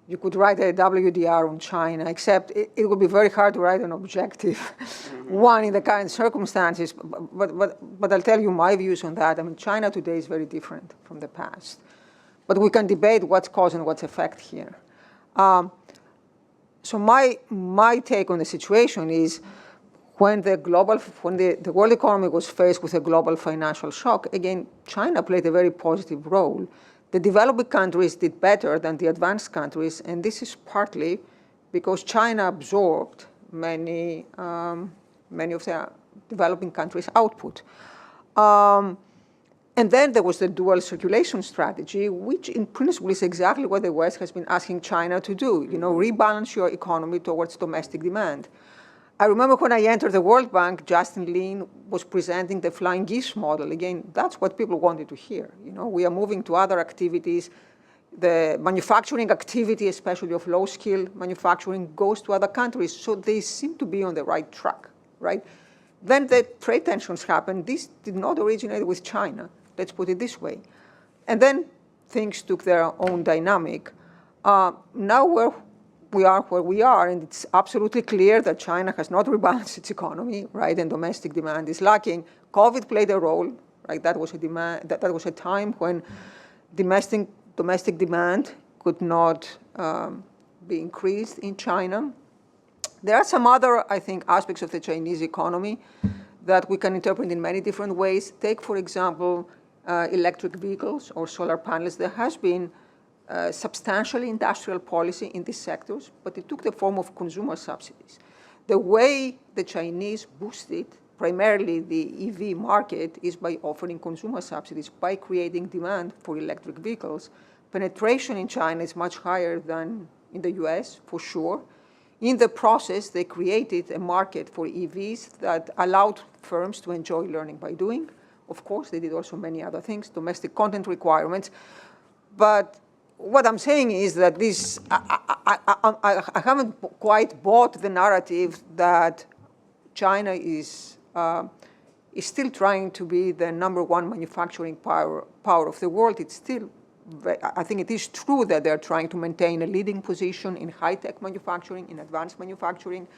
You could write a WDR on China, except it would be very hard to write an objective one in the current circumstances. But I'll tell you my views on that. I mean, China today is very different from the past. But we can debate what's cause and what's effect here. So my take on the situation is when the world economy was faced with a global financial shock, again, China played a very positive role. The developing countries did better than the advanced countries, and this is partly because China absorbed many of the developing countries' output. And then there was the dual circulation strategy, which in principle is exactly what the West has been asking China to do, rebalance your economy towards domestic demand. I remember when I entered the World Bank, Justin Lin was presenting the flying geese model. Again, that's what people wanted to hear. We are moving to other activities. The manufacturing activity, especially of low-skill manufacturing, goes to other countries. So they seem to be on the right track, right? Then the trade tensions happened. This did not originate with China. Let's put it this way. And then things took their own dynamic. Now we are where we are, and it's absolutely clear that China has not rebalanced its economy, right? And domestic demand is lacking. COVID played a role, right? That was a time when domestic demand could not be increased in China. There are some other, I think, aspects of the Chinese economy that we can interpret in many different ways. Take, for example, electric vehicles or solar panels. There has been substantial industrial policy in these sectors, but it took the form of consumer subsidies. The way the Chinese boosted primarily the EV market is by offering consumer subsidies, by creating demand for electric vehicles. Penetration in China is much higher than in the US, for sure. In the process, they created a market for EVs that allowed firms to enjoy learning by doing. Of course, they did also many other things, domestic content requirements. But what I'm saying is that I haven't quite bought the narrative that China is still trying to be the #1 manufacturing power of the world. It's still, I think it is true that they're trying to maintain a leading position in high-tech manufacturing, in advanced manufacturing.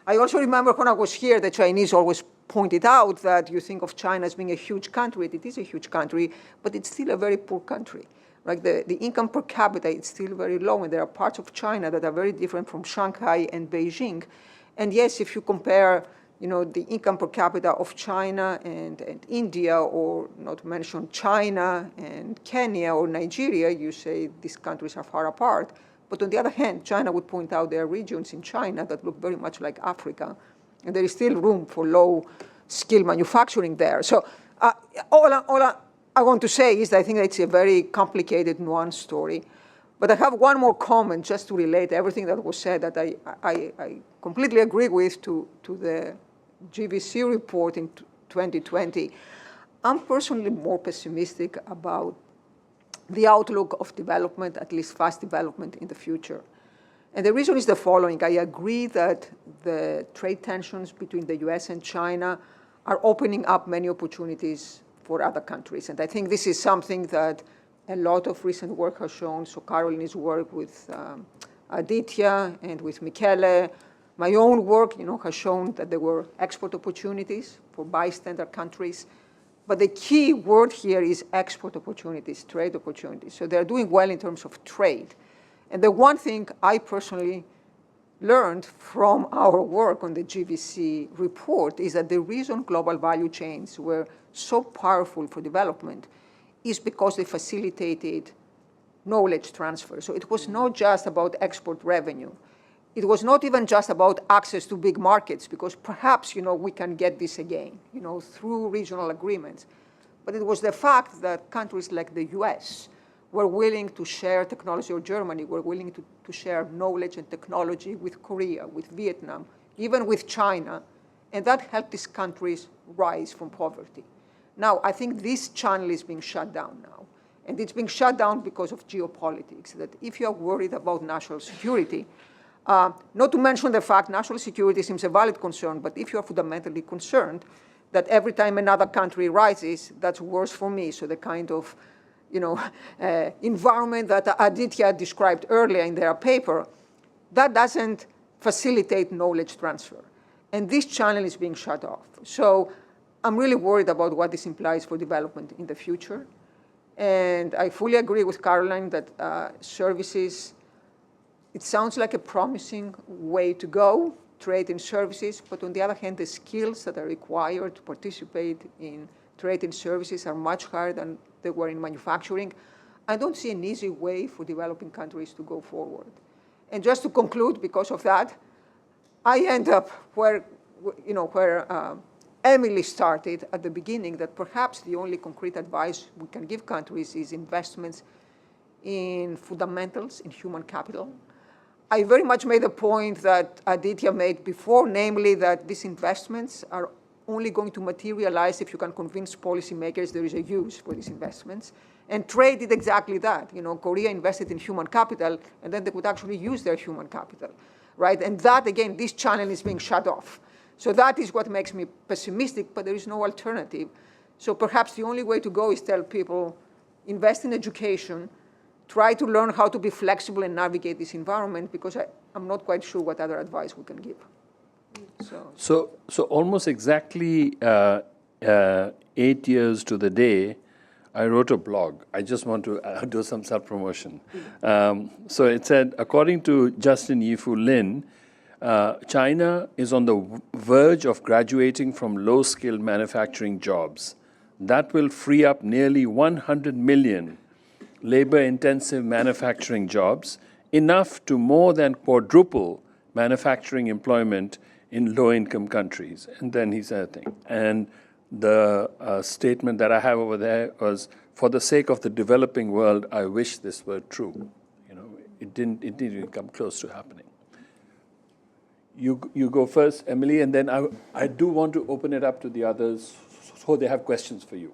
I also remember when I was here, the Chinese always pointed out that you think of China as being a huge country. It is a huge country, but it's still a very poor country. Like the income per capita is still very low, and there are parts of China that are very different from Shanghai and Beijing. And yes, if you compare, the income per capita of China and India, or not to mention China and Kenya or Nigeria, you say these countries are far apart. But on the other hand, China would point out there are regions in China that look very much like Africa, and there is still room for low-skill manufacturing there. So all I want to say is that I think that it's a very complicated, nuanced story. But I have one more comment just to relate everything that was said that I completely agree with to the GVC report in 2020. I'm personally more pessimistic about the outlook of development, at least fast development, in the future. And the reason is the following. I agree that the trade tensions between the US and China are opening up many opportunities for other countries. And I think this is something that a lot of recent work has shown. So Caroline's work with Aaditya and with Michele, my own work, has shown that there were export opportunities for bystander countries. But the key word here is export opportunities, trade opportunities. So they're doing well in terms of trade. And the one thing I personally learned from our work on the GVC report is that the reason global value chains were so powerful for development is because they facilitated knowledge transfer. So it was not just about export revenue. It was not even just about access to big markets, because perhaps, we can get this again, through regional agreements. But it was the fact that countries like the US were willing to share technology, or Germany were willing to share knowledge and technology with Korea, with Vietnam, even with China. and that helped these countries rise from poverty. Now, I think this channel is being shut down now, and it's being shut down because of geopolitics, that if you are worried about national security, not to mention the fact national security seems a valid concern, but if you are fundamentally concerned that every time another country rises, that's worse for me, so the kind of environment that Aaditya described earlier in their paper, that doesn't facilitate knowledge transfer. And this channel is being shut off. So I'm really worried about what this implies for development in the future. And I fully agree with Caroline that services, it sounds like a promising way to go, trade in services, but on the other hand, the skills that are required to participate in trade in services are much higher than they were in manufacturing. I don't see an easy way for developing countries to go forward. And just to conclude, because of that, I end up where Emily started at the beginning, that perhaps the only concrete advice we can give countries is investments in fundamentals, in human capital. I very much made the point that Aaditya made before, namely that these investments are only going to materialize if you can convince policymakers there is a use for these investments. And trade did exactly that. Korea invested in human capital, and then they could actually use their human capital, right? And that, again, this channel is being shut off. So that is what makes me pessimistic, but there is no alternative. So perhaps the only way to go is tell people, invest in education, try to learn how to be flexible and navigate this environment, because I'm not quite sure what other advice we can give. So almost exactly 8 years to the day, I wrote a blog. I just want to do some self-promotion. So it said, according to Justin Yifu Lin, China is on the verge of graduating from low-skilled manufacturing jobs. That will free up nearly 100 million labor-intensive manufacturing jobs, enough to more than quadruple manufacturing employment in low-income countries. And then he said a thing. And the statement that I have over there was, for the sake of the developing world, I wish this were true. It didn't even come close to happening. You go first, Emily, and then I do want to open it up to the others so they have questions for you.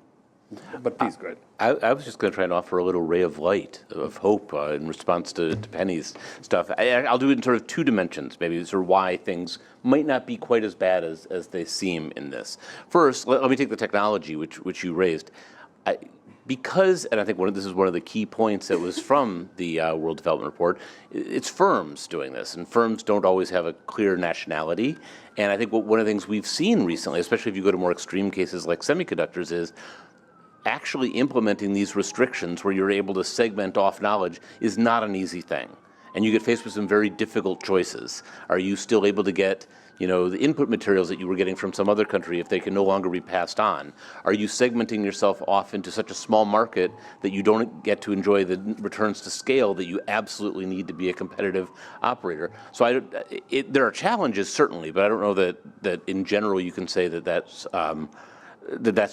But please, go ahead. I was just going to try and offer a little ray of light, of hope, in response to Penny's stuff. I'll do it in sort of two dimensions, maybe sort of why things might not be quite as bad as they seem in this. First, let me take the technology, which you raised. Because, and I think this is one of the key points that was from the World Development Report, it's firms doing this, and firms don't always have a clear nationality. And I think one of the things we've seen recently, especially if you go to more extreme cases like semiconductors, is actually implementing these restrictions where you're able to segment off knowledge is not an easy thing. And you get faced with some very difficult choices. Are you still able to get the input materials that you were getting from some other country if they can no longer be passed on? Are you segmenting yourself off into such a small market that you don't get to enjoy the returns to scale that you absolutely need to be a competitive operator? So there are challenges, certainly, but I don't know that in general you can say that's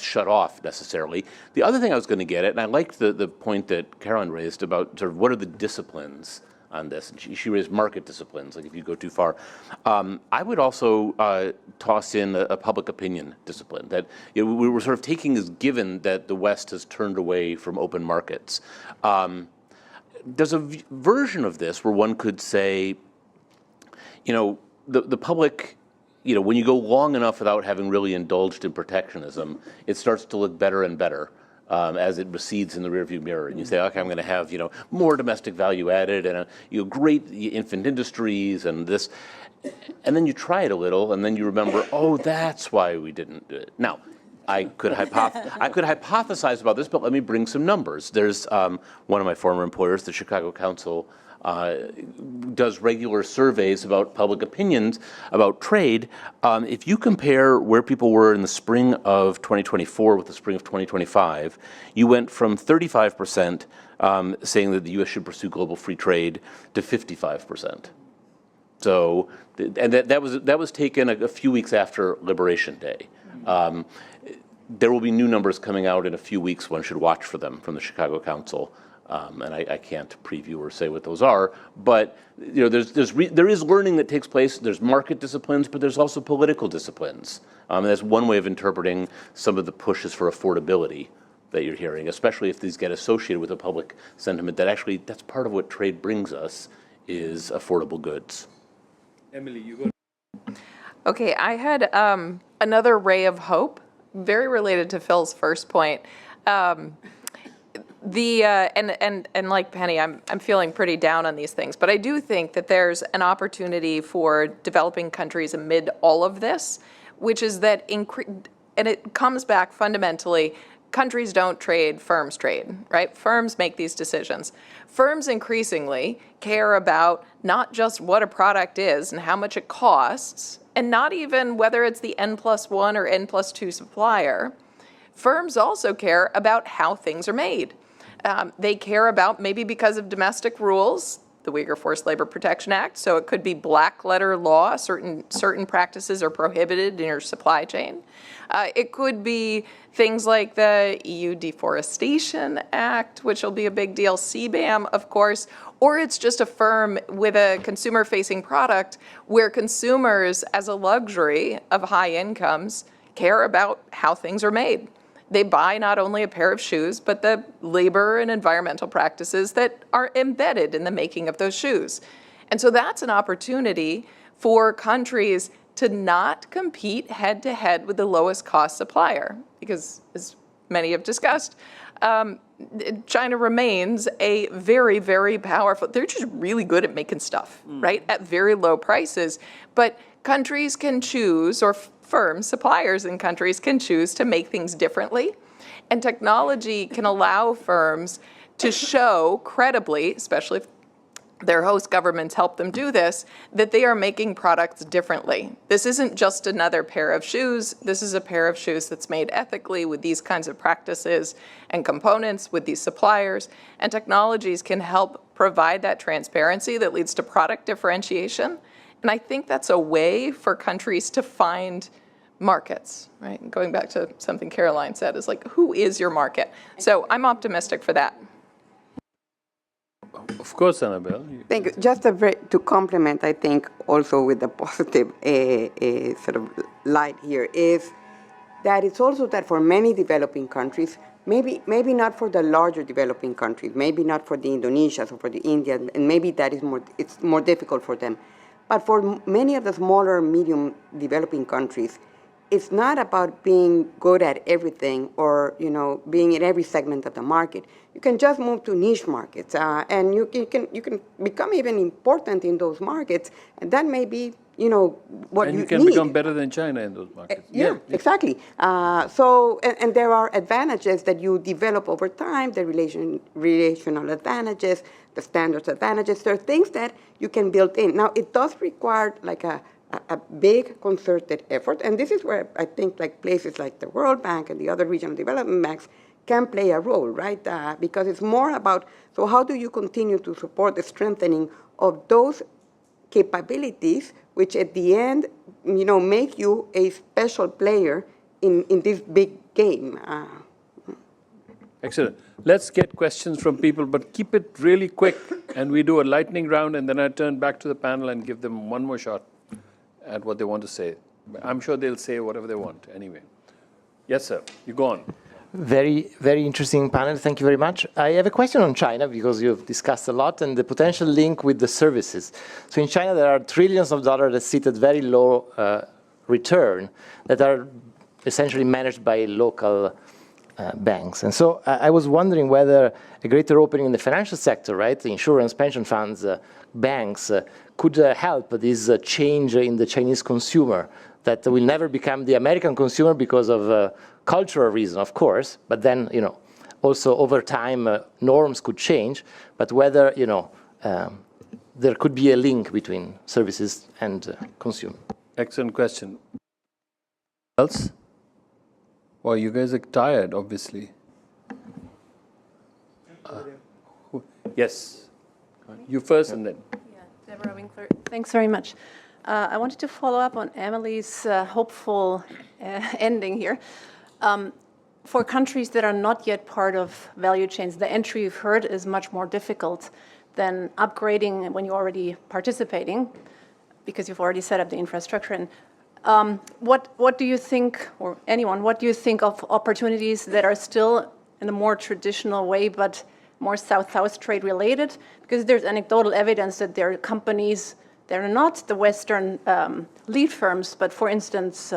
shut off necessarily. The other thing I was going to get at, and I liked the point that Caroline raised about sort of what are the disciplines on this. And she raised market disciplines, like if you go too far. I would also toss in a public opinion discipline that we were sort of taking as given that the West has turned away from open markets. There's a version of this where one could say, the public, when you go long enough without having really indulged in protectionism, it starts to look better and better as it recedes in the rearview mirror. And you say, okay, I'm going to have, more domestic value added and, great infant industries and this. And then you try it a little, and then you remember, oh, that's why we didn't do it. Now, I could hypothesize about this, but let me bring some numbers. There's one of my former employers, the Chicago Council, does regular surveys about public opinions about trade. If you compare where people were in the spring of 2024 with the spring of 2025, you went from 35% saying that the U.S. should pursue global free trade to 55%. So, and that was taken a few weeks after Liberation Day. There will be new numbers coming out in a few weeks. One should watch for them from the Chicago Council And I can't preview or say what those are, but there is learning that takes place. There's market disciplines, but there's also political disciplines. And that's one way of interpreting some of the pushes for affordability that you're hearing, especially if these get associated with a public sentiment that actually that's part of what trade brings us is affordable goods. Emily, you go. Okay, I had another ray of hope, very related to Phil's first point. And like Penny, I'm feeling pretty down on these things, but I do think that there's an opportunity for developing countries amid all of this, which is that and it comes back fundamentally. Countries don't trade, firms trade, right? Firms make these decisions. Firms increasingly care about not just what a product is and how much it costs, and not even whether it's the N+1 or N+2 supplier. Firms also care about how things are made. They care about, maybe because of domestic rules, the Uyghur Forced Labor Protection Act, so it could be black letter law, certain practices are prohibited in your supply chain. It could be things like the EU Deforestation Act, which will be a big deal, CBAM, of course, or it's just a firm with a consumer-facing product where consumers, as a luxury of high incomes, care about how things are made. They buy not only a pair of shoes, but the labor and environmental practices that are embedded in the making of those shoes. And so that's an opportunity for countries to not compete head-to-head with the lowest cost supplier. Because, as many have discussed, China remains a very, very powerful, they're just really good at making stuff, right, at very low prices. But countries can choose, or firms, suppliers in countries can choose to make things differently. And technology can allow firms to show credibly, especially if their host governments help them do this, that they are making products differently. This isn't just another pair of shoes. This is a pair of shoes that's made ethically with these kinds of practices and components with these suppliers. And technologies can help provide that transparency that leads to product differentiation. And I think that's a way for countries to find markets, right? And going back to something Caroline said, is like, who is your market? So I'm optimistic for that. Of course, Anabel. Thank you. Just to complement, I think, also with the positive sort of light here, is that it's also that for many developing countries, maybe not for the larger developing countries, maybe not for the Indonesias or for the Indians, and maybe that is it's more difficult for them. But for many of the smaller, medium developing countries, it's not about being good at everything or being in every segment of the market. You can just move to niche markets, and you can become even important in those markets, and that may be what and you you can need. become better than China in those markets. Yeah, exactly. So there are advantages that you develop over time, the relational advantages, the standards advantages. There are things that you can build in. Now, it does require like a big concerted effort, and this is where I think like places like the World Bank and the other regional development banks can play a role, right? Because it's more about, so how do you continue to support the strengthening of those capabilities, which at the end, make you a special player in this big game. Excellent. Let's get questions from people, but keep it really quick, and we do a lightning round, and then I turn back to the panel and give them one more shot at what they want to say. I'm sure they'll say whatever they want anyway. Yes, sir. You go on. Very, very interesting panel. Thank you very much. I have a question on China, because you've discussed a lot, and the potential link with the services. So in China, there are trillions of dollars that sit at very low return that are essentially managed by local banks. And so I was wondering whether a greater opening in the financial sector, right, the insurance, pension funds, banks, could help this change in the Chinese consumer that will never become the American consumer because of cultural reason, of course, but then, also over time, norms could change, but whether, there could be a link between services and consumer. Excellent question. Else? Well, you guys are tired, obviously. Yes. You first and then. Deborah Winkler, thanks very much. I wanted to follow up on Emily's hopeful ending here. for countries that are not yet part of value chains, the entry, you've heard, is much more difficult than upgrading when you're already participating, because you've already set up the infrastructure. And what do you think, or anyone, what do you think of opportunities that are still in a more traditional way, but more South-South trade related? Because there's anecdotal evidence that there are companies that are not the Western lead firms, but for instance,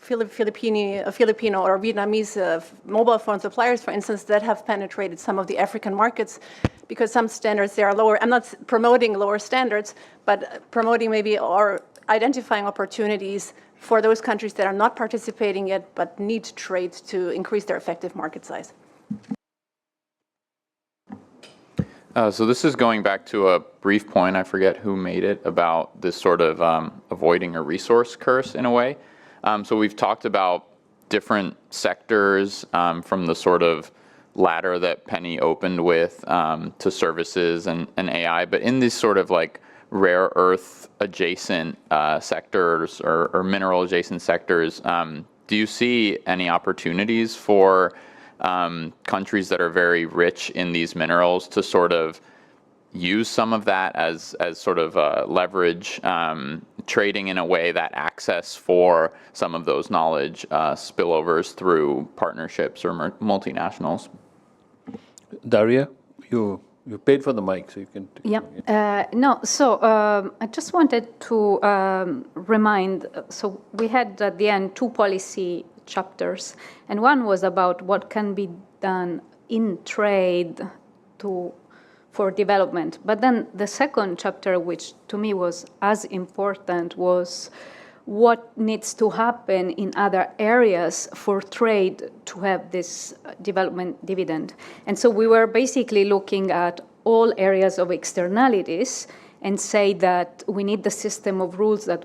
Filipino or Vietnamese mobile phone suppliers, for instance, that have penetrated some of the African markets because some standards there are lower. I'm not promoting lower standards, but promoting maybe or identifying opportunities for those countries that are not participating yet but need trade to increase their effective market size. So this is going back to a brief point, I forget who made it, about this sort of avoiding a resource curse in a way. So we've talked about different sectors from the sort of ladder that Penny opened with to services and AI, but in these sort of like rare earth adjacent sectors or mineral adjacent sectors, do you see any opportunities for countries that are very rich in these minerals to sort of use some of that as sort of leverage, trading in a way that access for some of those knowledge spillovers through partnerships or multinationals? Daria, you paid for the mic, so you can. Yeah. No. So I just wanted to remind. So we had at the end 2 policy chapters, and one was about what can be done in trade for development. But then the second chapter, which to me was as important, was what needs to happen in other areas for trade to have this development dividend. And so we were basically looking at all areas of externalities and say that we need the system of rules that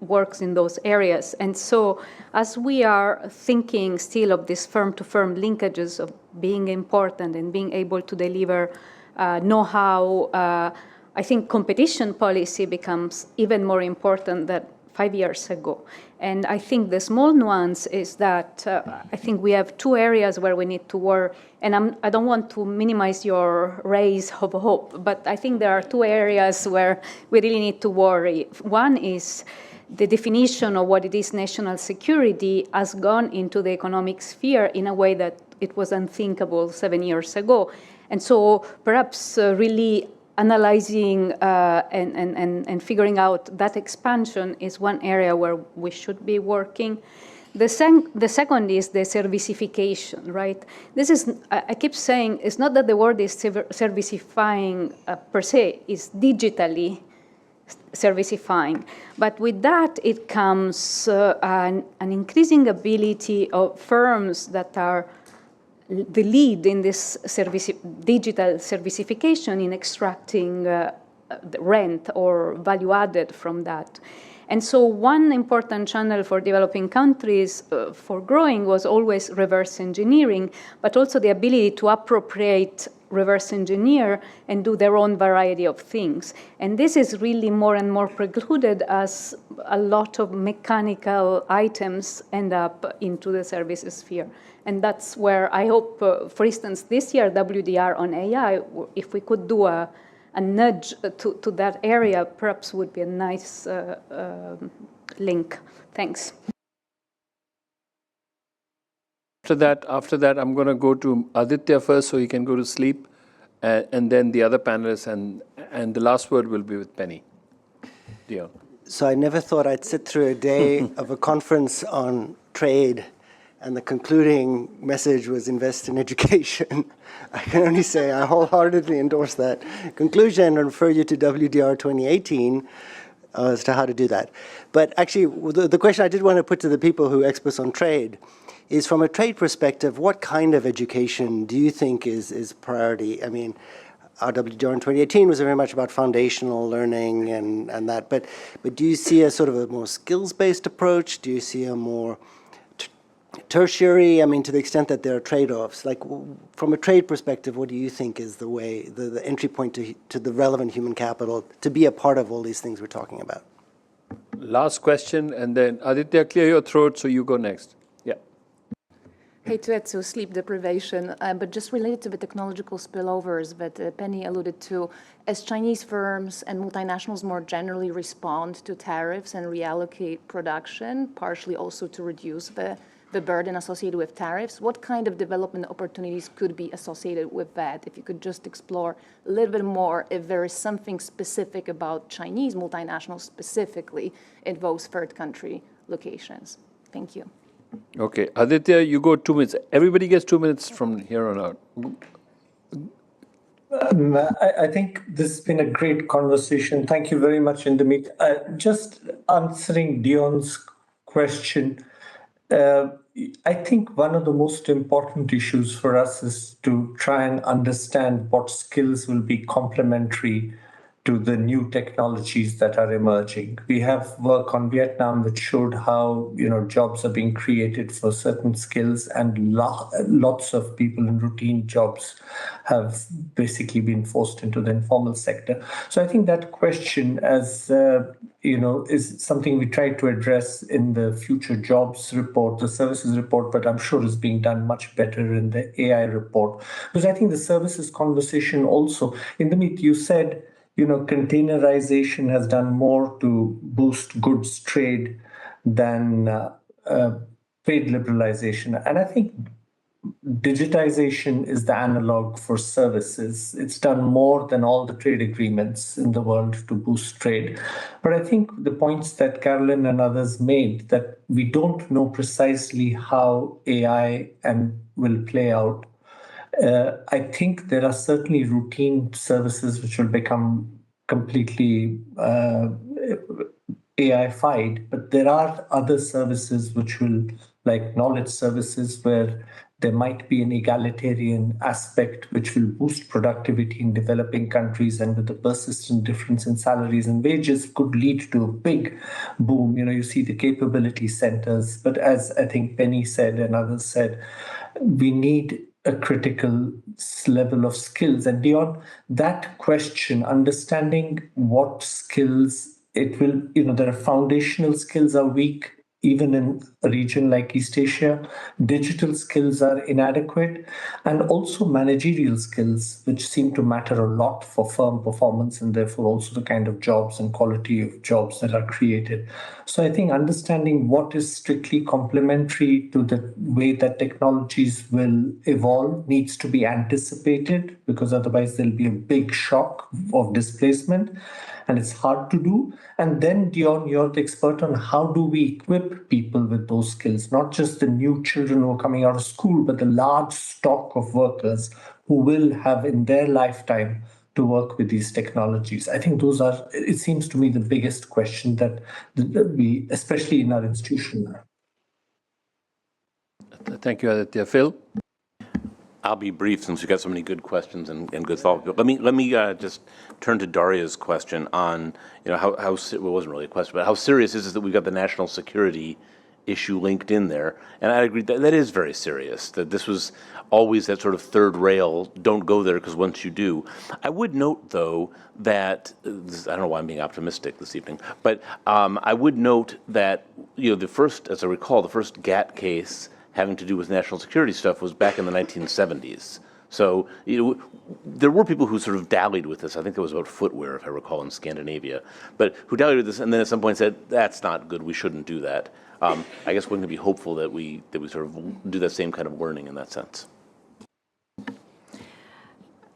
works in those areas. And so as we are thinking still of these firm-to-firm linkages of being important and being able to deliver know-how, I think competition policy becomes even more important than 5 years ago. And I think the small nuance is that I think we have 2 areas where we need to work, and I don't want to minimize your raise of hope, but I think there are 2 areas where we really need to worry. One is the definition of what it is national security has gone into the economic sphere in a way that it was unthinkable 7 years ago. And so perhaps really analyzing and figuring out that expansion is one area where we should be working. The second is the servicification, right? This is, I keep saying, it's not that the word is servicifying per se, it's digitally servicifying. But with that, it comes an increasing ability of firms that are the lead in this digital servicification in extracting rent or value added from that. And so one important channel for developing countries for growing was always reverse engineering, but also the ability to appropriate reverse engineer and do their own variety of things. And this is really more and more precluded as a lot of mechanical items end up into the services sphere. And that's where I hope, for instance, this year, WDR on AI, if we could do a nudge to that area, perhaps would be a nice link. Thanks. After that, I'm going to go to Aaditya first, so he can go to sleep, and then the other panelists, and the last word will be with Penny. Dion. So I never thought I'd sit through a day of a conference on trade, and the concluding message was invest in education. I can only say I wholeheartedly endorse that conclusion and refer you to WDR 2018 as to how to do that. But actually, the question I did want to put to the people who are experts on trade is, from a trade perspective, what kind of education do you think is priority? I mean, our WDR in 2018 was very much about foundational learning and that, but do you see a sort of a more skills-based approach? Do you see a more tertiary, I mean, to the extent that there are trade-offs? Like, from a trade perspective, what do you think is the way, the entry point to the relevant human capital to be a part of all these things we're talking about? Last question, and then Aaditya, clear your throat, so you go next. Yeah. hate to add to sleep deprivation, but just related to the technological spillovers that Penny alluded to, as Chinese firms and multinationals more generally respond to tariffs and reallocate production, partially also to reduce the burden associated with tariffs, what kind of development opportunities could be associated with that? If you could just explore a little bit more if there is something specific about Chinese multinationals specifically in those third country locations. Thank you. Okay, Aaditya, you go 2 minutes. Everybody gets 2 minutes from here on out. I think this has been a great conversation. Thank you very much, Indamit. Just answering Dion's question, I think one of the most important issues for us is to try and understand what skills will be complementary to the new technologies that are emerging. We have work on Vietnam which showed how jobs are being created for certain skills, and lots of people in routine jobs have basically been forced into the informal sector. So I think that question, as is something we try to address in the future jobs report, the services report, but I'm sure is being done much better in the AI report. Because I think the services conversation also, Indamit, you said, containerization has done more to boost goods trade than trade liberalization. And I think digitization is the analog for services. It's done more than all the trade agreements in the world to boost trade. But I think the points that Carolyn and others made, that we don't know precisely how AI will play out. I think there are certainly routine services which will become completely AI-fied, but there are other services which will, like knowledge services, where there might be an egalitarian aspect which will boost productivity in developing countries, and with the persistent difference in salaries and wages could lead to a big boom. You see the capability centers, but as I think Penny said and others said, we need a critical level of skills. And beyond that question, understanding what skills it will, there are foundational skills are weak, even in a region like East Asia. Digital skills are inadequate, and also managerial skills, which seem to matter a lot for firm performance and therefore also the kind of jobs and quality of jobs that are created. So I think understanding what is strictly complementary to the way that technologies will evolve needs to be anticipated, because otherwise there'll be a big shock of displacement. And it's hard to do. And then, Dion, you're the expert on how do we equip people with those skills, not just the new children who are coming out of school, but the large stock of workers who will have in their lifetime to work with these technologies. I think those are, it seems to me, the biggest question that we, especially in our institution. Thank you, Aaditya. Phil? I'll be brief since we've got so many good questions and good thoughts. Let me just turn to Daria's question on how well, it wasn't really a question, but how serious is it that we've got the national security issue linked in there? And I agree that is very serious. That this was always that sort of third rail. Don't go there because once you do, I would note though that I don't know why I'm being optimistic this evening, but I would note that the first, as I recall, the first GATT case having to do with national security stuff was back in the 1970s. So there were people who sort of dallied with this. I think it was about footwear, if I recall, in Scandinavia, but who dallied with this and then at some point said, that's not good, we shouldn't do that. I guess one can be hopeful that we sort of do that same kind of learning in that sense.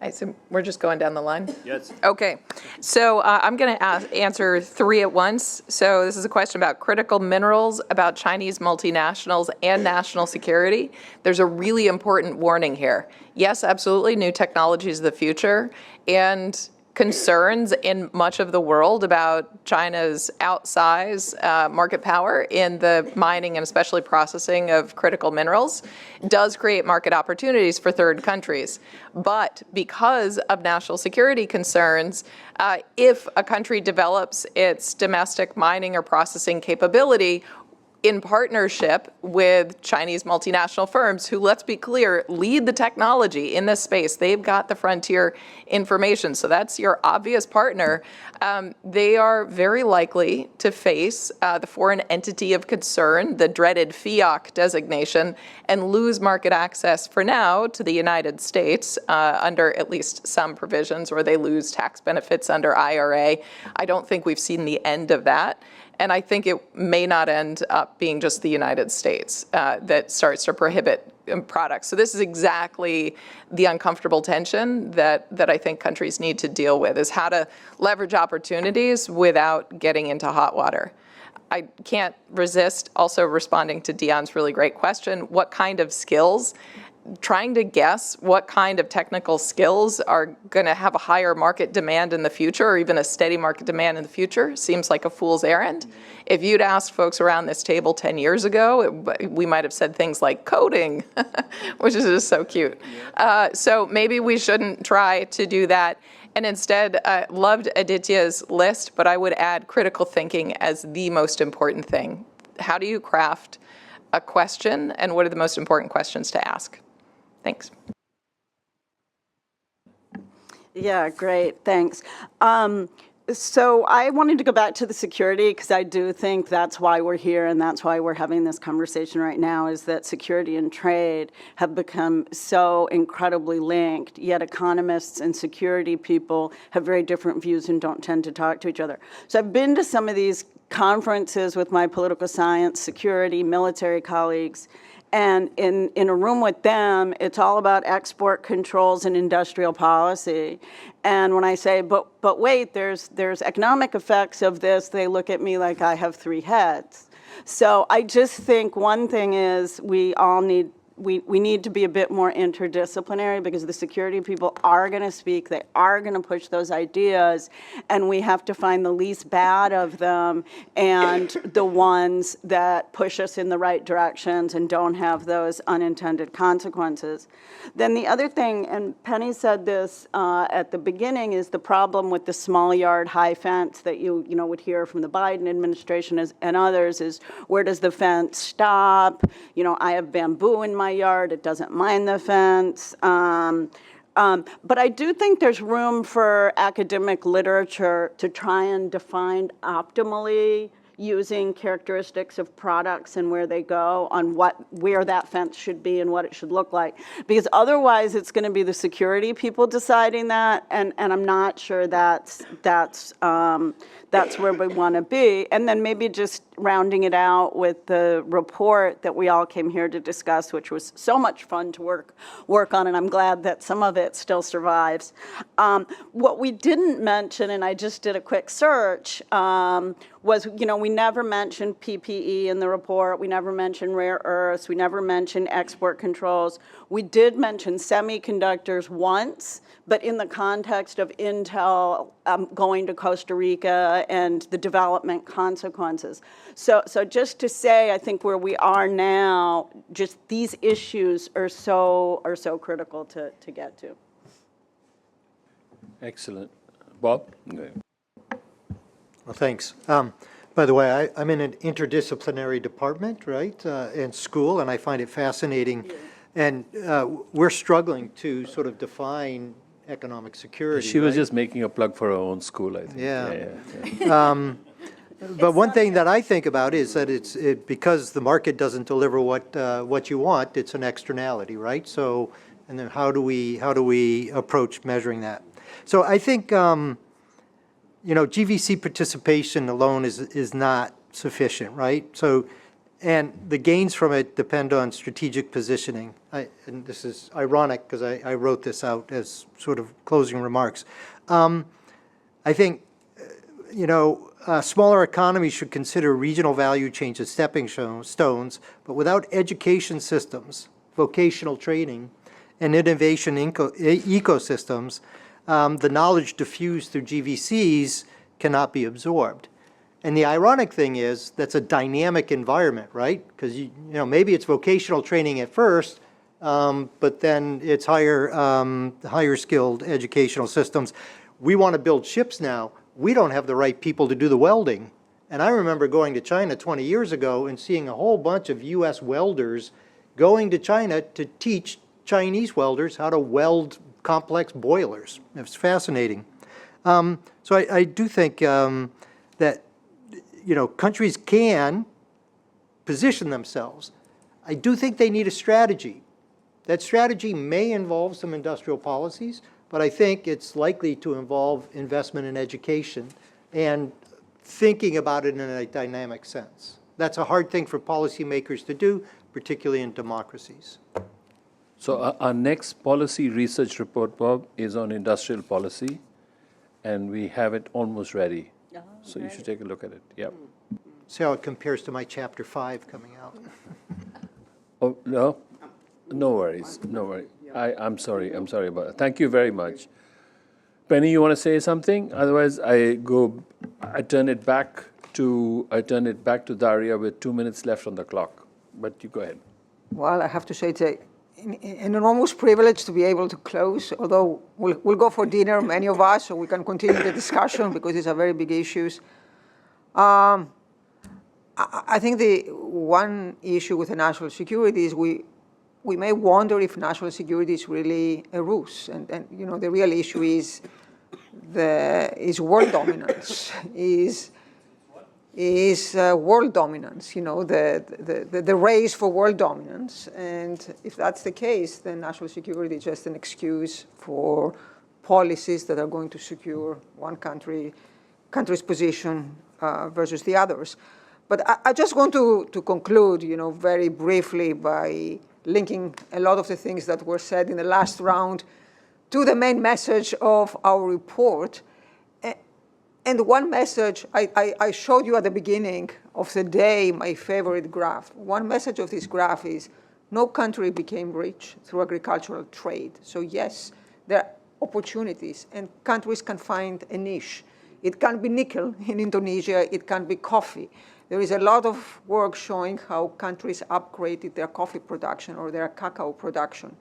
I assume we're just going down the line? Yes. Okay. So I'm going to answer three at once. So this is a question about critical minerals, about Chinese multinationals, and national security. There's a really important warning here. Yes, absolutely, new technologies of the future, and concerns in much of the world about China's outsized market power in the mining and especially processing of critical minerals does create market opportunities for third countries. But because of national security concerns, if a country develops its domestic mining or processing capability, in partnership with Chinese multinational firms who, let's be clear, lead the technology in this space. They've got the frontier information, so that's your obvious partner. They are very likely to face the foreign entity of concern, the dreaded FIOC designation, and lose market access for now to the United States under at least some provisions, or they lose tax benefits under IRA. I don't think we've seen the end of that. And I think it may not end up being just the United States that starts to prohibit products. So this is exactly the uncomfortable tension that I think countries need to deal with, is how to leverage opportunities without getting into hot water. I can't resist also responding to Dion's really great question. What kind of skills? Trying to guess what kind of technical skills are going to have a higher market demand in the future, or even a steady market demand in the future, seems like a fool's errand. If you'd asked folks around this table 10 years ago, we might have said things like coding, which is just so cute. So maybe we shouldn't try to do that. And instead, loved Aaditya's list, but I would add critical thinking as the most important thing. How do you craft a question, and what are the most important questions to ask? Thanks. Yeah, great, thanks. So I wanted to go back to the security, because I do think that's why we're here and that's why we're having this conversation right now, is that security and trade have become so incredibly linked, yet economists and security people have very different views and don't tend to talk to each other. So I've been to some of these conferences with my political science, security, military colleagues, and in a room with them, it's all about export controls and industrial policy. And when I say, but wait, there's economic effects of this, they look at me like I have three heads. So I just think one thing is we need to be a bit more interdisciplinary, because the security people are going to speak, they are going to push those ideas, and we have to find the least bad of them and the ones that push us in the right directions and don't have those unintended consequences. Then the other thing, and Penny said this at the beginning, is the problem with the small yard high fence that you would hear from the Biden administration and others, is where does the fence stop? I have bamboo in my yard, it doesn't mind the fence. But I do think there's room for academic literature to try and define optimally using characteristics of products and where they go on where that fence should be and what it should look like. Because otherwise it's going to be the security people deciding that, and I'm not sure that's where we want to be. And then maybe just rounding it out with the report that we all came here to discuss, which was so much fun to work on, and I'm glad that some of it still survives. What we didn't mention, and I just did a quick search, was, we never mentioned PPE in the report, we never mentioned rare earths, we never mentioned export controls. We did mention semiconductors once, but in the context of Intel going to Costa Rica and the development consequences. So just to say, I think where we are now, just these issues are so critical to get to. Excellent. Bob? Well, thanks. By the way, I'm in an interdisciplinary department, right, in school, and I find it fascinating. And we're struggling to sort of define economic security. She was just making a plug for her own school, I think. Yeah. But one thing that I think about is that because the market doesn't deliver what you want, it's an externality, right? So, and then how do we approach measuring that? So I think GVC participation alone is not sufficient, right? So, and the gains from it depend on strategic positioning. And this is ironic because I wrote this out as sort of closing remarks. I think, smaller economies should consider regional value chains as stepping stones, but without education systems, vocational training, and innovation ecosystems, the knowledge diffused through GVCs cannot be absorbed. And the ironic thing is that's a dynamic environment, right? Because maybe it's vocational training at first, but then it's higher skilled educational systems. We want to build ships now. We don't have the right people to do the welding. And I remember going to China 20 years ago and seeing a whole bunch of US welders going to China to teach Chinese welders how to weld complex boilers. It was fascinating. So I do think that, countries can position themselves. I do think they need a strategy. That strategy may involve some industrial policies, but I think it's likely to involve investment in education and thinking about it in a dynamic sense. That's a hard thing for policymakers to do, particularly in democracies. So our next policy research report, Bob, is on industrial policy, and we have it almost ready. So you should take a look at it. Yep. See how it compares to my chapter 5 coming out. Oh, no? No worries. No worries. I'm sorry about it. Thank you very much. Penny, you want to say something? Otherwise, I turn it back to Daria with 2 minutes left on the clock. But you go ahead. Well, I have to say it's an enormous privilege to be able to close, although we'll go for dinner, many of us, so we can continue the discussion because these are very big issues. I think the one issue with the national security is we may wonder if national security is really a ruse, and the real issue is world dominance, is world dominance. The race for world dominance, and if that's the case, then national security is just an excuse for policies that are going to secure one country's position versus the others. But I just want to conclude, very briefly by linking a lot of the things that were said in the last round to the main message of our report. And one message, I showed you at the beginning of the day my favorite graph. One message of this graph is no country became rich through agricultural trade. So yes, there are opportunities, and countries can find a niche. It can be nickel in Indonesia, it can be coffee. There is a lot of work showing how countries upgraded their coffee production or their cacao production.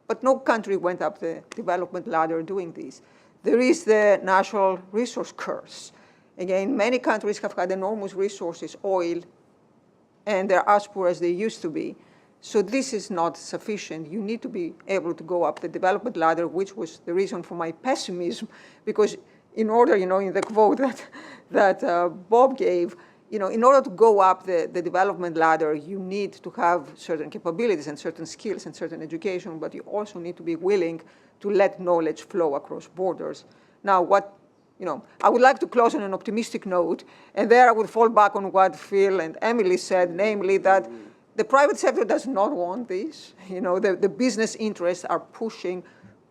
But no country went up the development ladder doing this. There is the natural resource curse. Again, many countries have had enormous resources, oil, and they're as poor as they used to be. So this is not sufficient. You need to be able to go up the development ladder, which was the reason for my pessimism, because in order, in the quote that Bob gave, in order to go up the development ladder, you need to have certain capabilities and certain skills and certain education, but you also need to be willing to let knowledge flow across borders. Now, I would like to close on an optimistic note, and there I would fall back on what Phil and Emily said, namely that the private sector does not want this. The business interests are pushing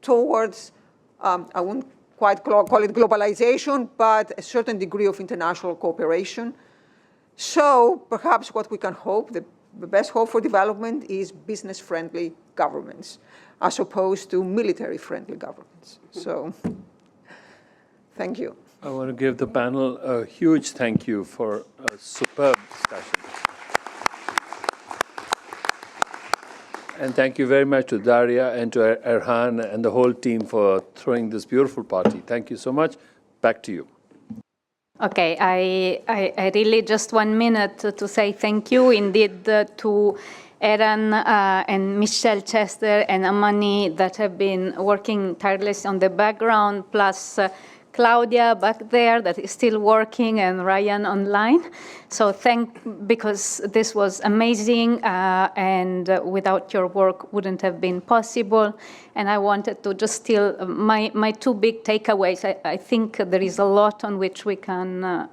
towards, I wouldn't quite call it globalization, but a certain degree of international cooperation. So perhaps what we can hope, the best hope for development is business-friendly governments, as opposed to military-friendly governments. So thank you. I want to give the panel a huge thank you for a superb discussion. And thank you very much to Daria and to Erhan and the whole team for throwing this beautiful party. Thank you so much. Back to you. Okay, I really just 1 minute to say thank you indeed to Eran and Michelle Chester and Amani that have been working tirelessly on the background, plus Claudia back there that is still working, and Ryan online. So because this was amazing, and without your work wouldn't have been possible. And I wanted to just steal my two big takeaways. I think there is a lot on which we can,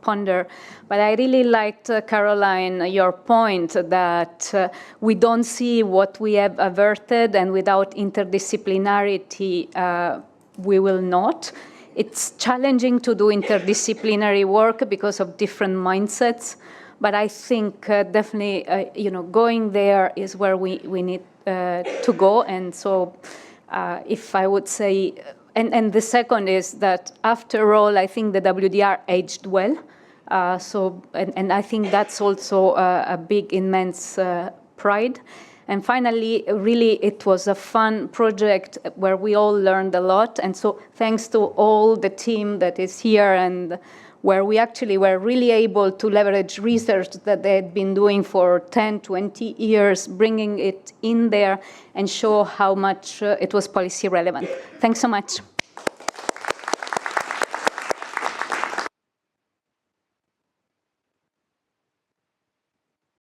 ponder. But I really liked, Caroline, your point that we don't see what we have averted, and without interdisciplinarity, we will not. It's challenging to do interdisciplinary work because of different mindsets, but I think definitely, going there is where we need to go. And so if I would say, and the second is that after all, I think the WDR aged well. And I think that's also a big, immense pride. And finally, really, it was a fun project where we all learned a lot. And so thanks to all the team that is here and where we actually were really able to leverage research that they had been doing for 10, 20 years, bringing it in there and show how much it was policy relevant. Thanks so much.